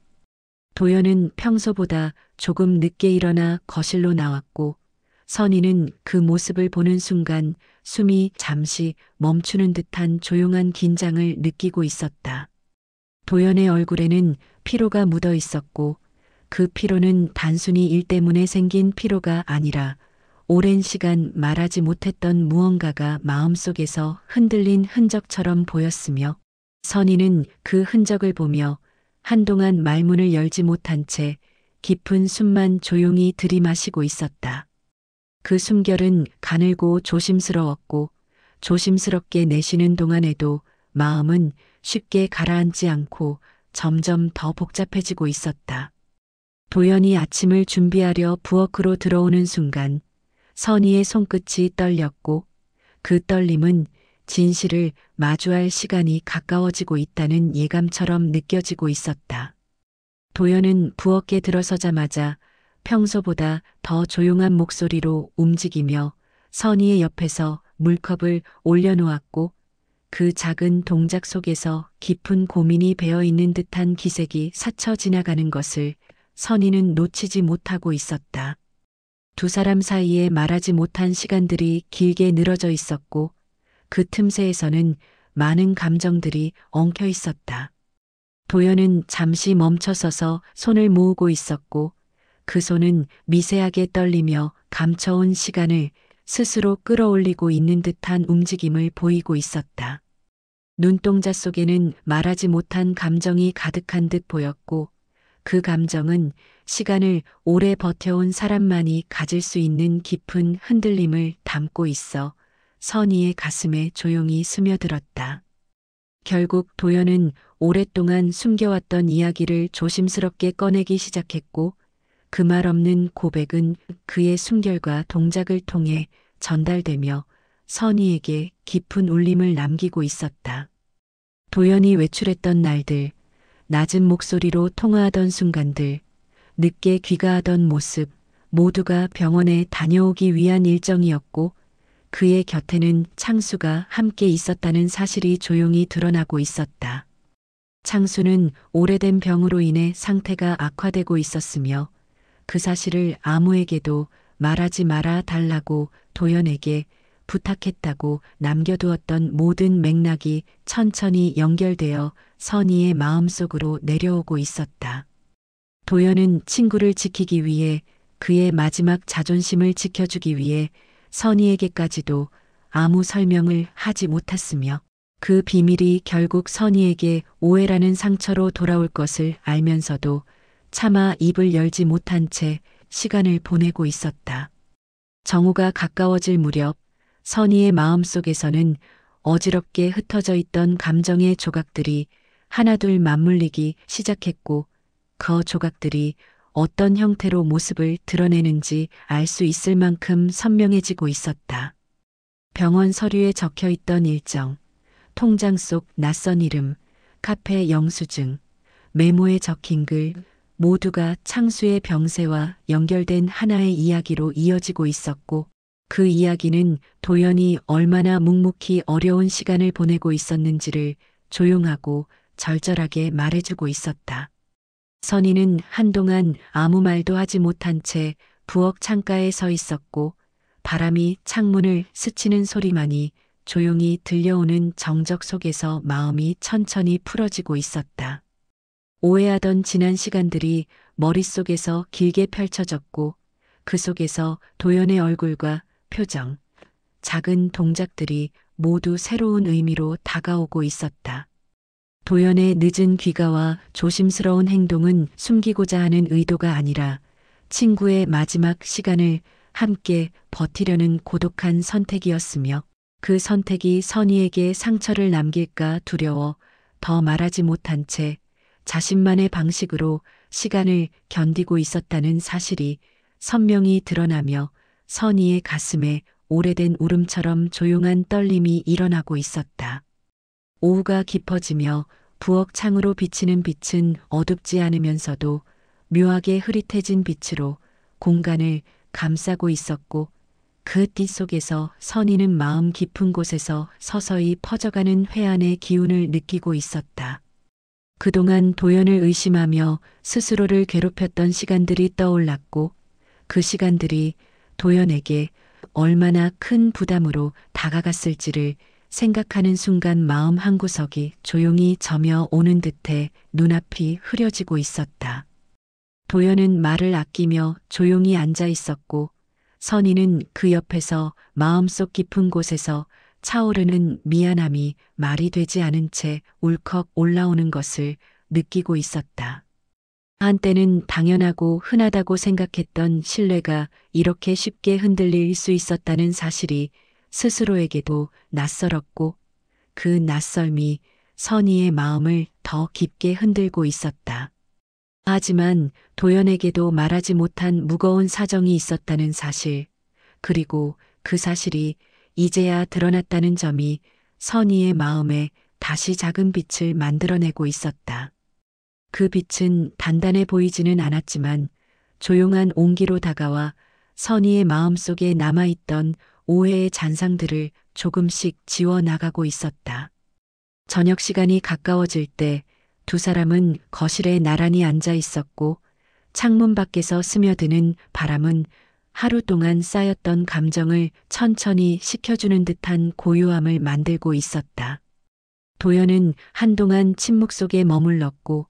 도연은 평소보다 조금 늦게 일어나 거실로 나왔고 선희는 그 모습을 보는 순간 숨이 잠시 멈추는 듯한 조용한 긴장을 느끼고 있었다. 도연의 얼굴에는 피로가 묻어 있었고 그 피로는 단순히 일 때문에 생긴 피로가 아니라 오랜 시간 말하지 못했던 무언가가 마음속에서 흔들린 흔적처럼 보였으며 선희는 그 흔적을 보며 한동안 말문을 열지 못한 채 깊은 숨만 조용히 들이마시고 있었다. 그 숨결은 가늘고 조심스러웠고 조심스럽게 내쉬는 동안에도 마음은 쉽게 가라앉지 않고 점점 더 복잡해지고 있었다. 도연이 아침을 준비하려 부엌으로 들어오는 순간 선희의 손끝이 떨렸고 그 떨림은 진실을 마주할 시간이 가까워지고 있다는 예감처럼 느껴지고 있었다. 도연은 부엌에 들어서자마자 평소보다 더 조용한 목소리로 움직이며 선희의 옆에서 물컵을 올려놓았고 그 작은 동작 속에서 깊은 고민이 배어 있는 듯한 기색이 스쳐 지나가는 것을 선희는 놓치지 못하고 있었다. 두 사람 사이에 말하지 못한 시간들이 길게 늘어져 있었고 그 틈새에서는 많은 감정들이 엉켜 있었다. 도연은 잠시 멈춰서서 손을 모으고 있었고 그 손은 미세하게 떨리며 감춰온 시간을 스스로 끌어올리고 있는 듯한 움직임을 보이고 있었다. 눈동자 속에는 말하지 못한 감정이 가득한 듯 보였고 그 감정은 시간을 오래 버텨온 사람만이 가질 수 있는 깊은 흔들림을 담고 있어 선희의 가슴에 조용히 스며들었다. 결국 도연은 오랫동안 숨겨왔던 이야기를 조심스럽게 꺼내기 시작했고 그 말 없는 고백은 그의 숨결과 동작을 통해 전달되며 선희에게 깊은 울림을 남기고 있었다. 도연이 외출했던 날들, 낮은 목소리로 통화하던 순간들, 늦게 귀가하던 모습, 모두가 병원에 다녀오기 위한 일정이었고 그의 곁에는 창수가 함께 있었다는 사실이 조용히 드러나고 있었다. 창수는 오래된 병으로 인해 상태가 악화되고 있었으며 그 사실을 아무에게도 말하지 말아 달라고 도연에게 부탁했다고 남겨두었던 모든 맥락이 천천히 연결되어 선희의 마음속으로 내려오고 있었다. 도연은 친구를 지키기 위해 그의 마지막 자존심을 지켜주기 위해 선희에게까지도 아무 설명을 하지 못했으며 그 비밀이 결국 선희에게 오해라는 상처로 돌아올 것을 알면서도 차마 입을 열지 못한 채 시간을 보내고 있었다. 정오가 가까워질 무렵 선희의 마음속에서는 어지럽게 흩어져 있던 감정의 조각들이 하나둘 맞물리기 시작했고 그 조각들이 어떤 형태로 모습을 드러내는지 알 수 있을 만큼 선명해지고 있었다. 병원 서류에 적혀 있던 일정, 통장 속 낯선 이름, 카페 영수증, 메모에 적힌 글, 모두가 창수의 병세와 연결된 하나의 이야기로 이어지고 있었고 그 이야기는 도연이 얼마나 묵묵히 어려운 시간을 보내고 있었는지를 조용하고 절절하게 말해주고 있었다. 선희는 한동안 아무 말도 하지 못한 채 부엌 창가에 서 있었고 바람이 창문을 스치는 소리만이 조용히 들려오는 정적 속에서 마음이 천천히 풀어지고 있었다. 오해하던 지난 시간들이 머릿속에서 길게 펼쳐졌고 그 속에서 도연의 얼굴과 표정, 작은 동작들이 모두 새로운 의미로 다가오고 있었다. 도연의 늦은 귀가와 조심스러운 행동은 숨기고자 하는 의도가 아니라 친구의 마지막 시간을 함께 버티려는 고독한 선택이었으며 그 선택이 선희에게 상처를 남길까 두려워 더 말하지 못한 채 자신만의 방식으로 시간을 견디고 있었다는 사실이 선명히 드러나며 선희의 가슴에 오래된 울음처럼 조용한 떨림이 일어나고 있었다. 오후가 깊어지며 부엌 창으로 비치는 빛은 어둡지 않으면서도 묘하게 흐릿해진 빛으로 공간을 감싸고 있었고 그 띠 속에서 선희는 마음 깊은 곳에서 서서히 퍼져가는 회한의 기운을 느끼고 있었다. 그동안 도연을 의심하며 스스로를 괴롭혔던 시간들이 떠올랐고 그 시간들이 도연에게 얼마나 큰 부담으로 다가갔을지를 생각하는 순간 마음 한구석이 조용히 저며 오는 듯해 눈앞이 흐려지고 있었다. 도연은 말을 아끼며 조용히 앉아 있었고 선희는 그 옆에서 마음속 깊은 곳에서 차오르는 미안함이 말이 되지 않은 채 울컥 올라오는 것을 느끼고 있었다. 한때는 당연하고 흔하다고 생각했던 신뢰가 이렇게 쉽게 흔들릴 수 있었다는 사실이 스스로에게도 낯설었고 그 낯설미 선희의 마음을 더 깊게 흔들고 있었다. 하지만 도연에게도 말하지 못한 무거운 사정이 있었다는 사실, 그리고 그 사실이 이제야 드러났다는 점이 선희의 마음에 다시 작은 빛을 만들어내고 있었다. 그 빛은 단단해 보이지는 않았지만 조용한 온기로 다가와 선희의 마음속에 남아있던 오해의 잔상들을 조금씩 지워나가고 있었다. 저녁 시간이 가까워질 때 두 사람은 거실에 나란히 앉아 있었고 창문 밖에서 스며드는 바람은 하루 동안 쌓였던 감정을 천천히 식혀주는 듯한 고요함을 만들고 있었다. 도연은 한동안 침묵 속에 머물렀고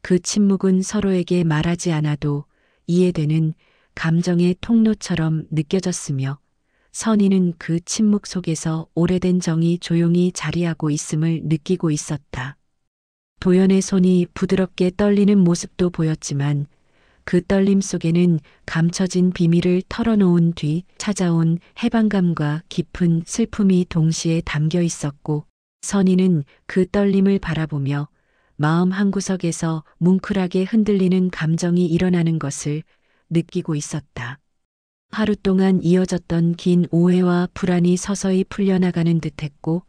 그 침묵은 서로에게 말하지 않아도 이해되는 감정의 통로처럼 느껴졌으며 선희는 그 침묵 속에서 오래된 정이 조용히 자리하고 있음을 느끼고 있었다. 도연의 손이 부드럽게 떨리는 모습도 보였지만 그 떨림 속에는 감춰진 비밀을 털어놓은 뒤 찾아온 해방감과 깊은 슬픔이 동시에 담겨 있었고 선희는 그 떨림을 바라보며 마음 한구석에서 뭉클하게 흔들리는 감정이 일어나는 것을 느끼고 있었다. 하루 동안 이어졌던 긴 오해와 불안이 서서히 풀려나가는 듯했고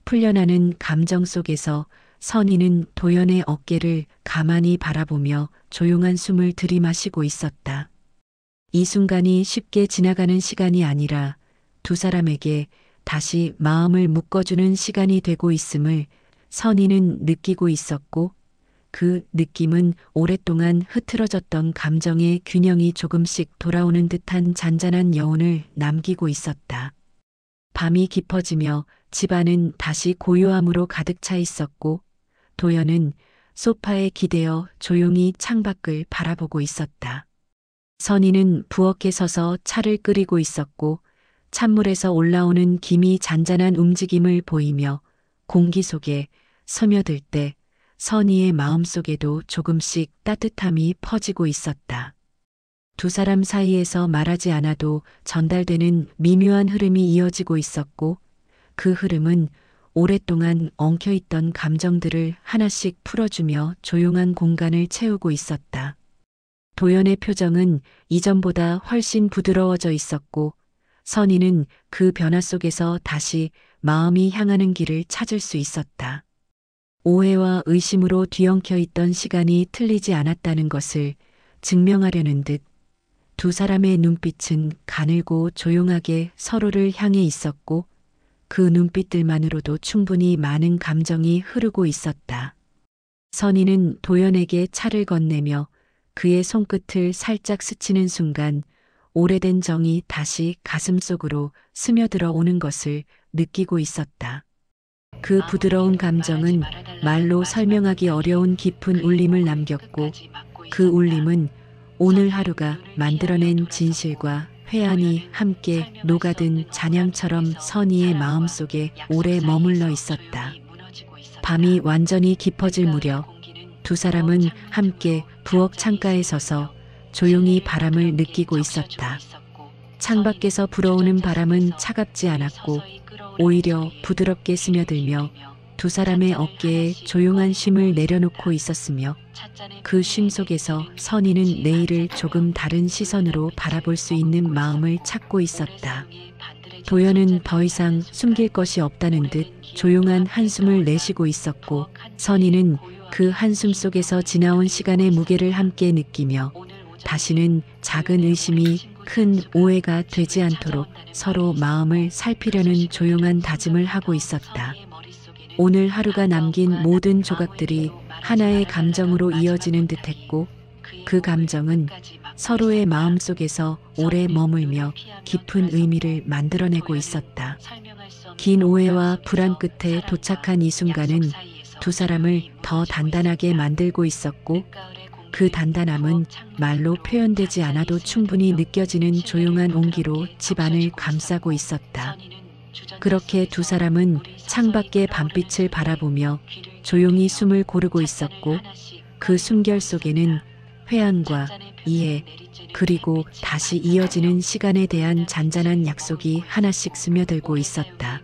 풀려나는 감정 속에서 선희는 도연의 어깨를 가만히 바라보며 조용한 숨을 들이마시고 있었다. 이 순간이 쉽게 지나가는 시간이 아니라 두 사람에게 다시 마음을 묶어주는 시간이 되고 있음을 선희는 느끼고 있었고 그 느낌은 오랫동안 흐트러졌던 감정의 균형이 조금씩 돌아오는 듯한 잔잔한 여운을 남기고 있었다. 밤이 깊어지며 집안은 다시 고요함으로 가득 차 있었고 도연은 소파에 기대어 조용히 창밖을 바라보고 있었다. 선희는 부엌에 서서 차를 끓이고 있었고 찬물에서 올라오는 김이 잔잔한 움직임을 보이며 공기 속에 스며들 때 선희의 마음속에도 조금씩 따뜻함이 퍼지고 있었다. 두 사람 사이에서 말하지 않아도 전달되는 미묘한 흐름이 이어지고 있었고 그 흐름은 오랫동안 엉켜있던 감정들을 하나씩 풀어주며 조용한 공간을 채우고 있었다. 도연의 표정은 이전보다 훨씬 부드러워져 있었고 선희는 그 변화 속에서 다시 마음이 향하는 길을 찾을 수 있었다. 오해와 의심으로 뒤엉켜 있던 시간이 틀리지 않았다는 것을 증명하려는 듯 두 사람의 눈빛은 가늘고 조용하게 서로를 향해 있었고 그 눈빛들만으로도 충분히 많은 감정이 흐르고 있었다. 선희는 도연에게 차를 건네며 그의 손끝을 살짝 스치는 순간 오래된 정이 다시 가슴속으로 스며들어 오는 것을 느끼고 있었다. 그 부드러운 감정은 말로 설명하기 어려운 깊은 울림을 남겼고 그 울림은 오늘 하루가 만들어낸 진실과 회한이 함께 녹아든 잔향처럼 선희의 마음속에 오래 머물러 있었다. 밤이 완전히 깊어질 무렵 두 사람은 함께 부엌 창가에 서서 조용히 바람을 느끼고 있었다. 창밖에서 불어오는 바람은 차갑지 않았고 오히려 부드럽게 스며들며 두 사람의 어깨에 조용한 쉼을 내려놓고 있었으며 그 쉼 속에서 선희는 내일을 조금 다른 시선으로 바라볼 수 있는 마음을 찾고 있었다. 도연은 더 이상 숨길 것이 없다는 듯 조용한 한숨을 내쉬고 있었고 선희는 그 한숨 속에서 지나온 시간의 무게를 함께 느끼며 다시는 작은 의심이 큰 오해가 되지 않도록 서로 마음을 살피려는 조용한 다짐을 하고 있었다. 오늘 하루가 남긴 모든 조각들이 하나의 감정으로 이어지는 듯했고 그 감정은 서로의 마음속에서 오래 머물며 깊은 의미를 만들어내고 있었다. 긴 오해와 불안 끝에 도착한 이 순간은 두 사람을 더 단단하게 만들고 있었고 그 단단함은 말로 표현되지 않아도 충분히 느껴지는 조용한 온기로 집안을 감싸고 있었다. 그렇게 두 사람은 창밖의 밤빛을 바라보며 조용히 숨을 고르고 있었고 그 숨결 속에는 회한과 이해 그리고 다시 이어지는 시간에 대한 잔잔한 약속이 하나씩 스며들고 있었다.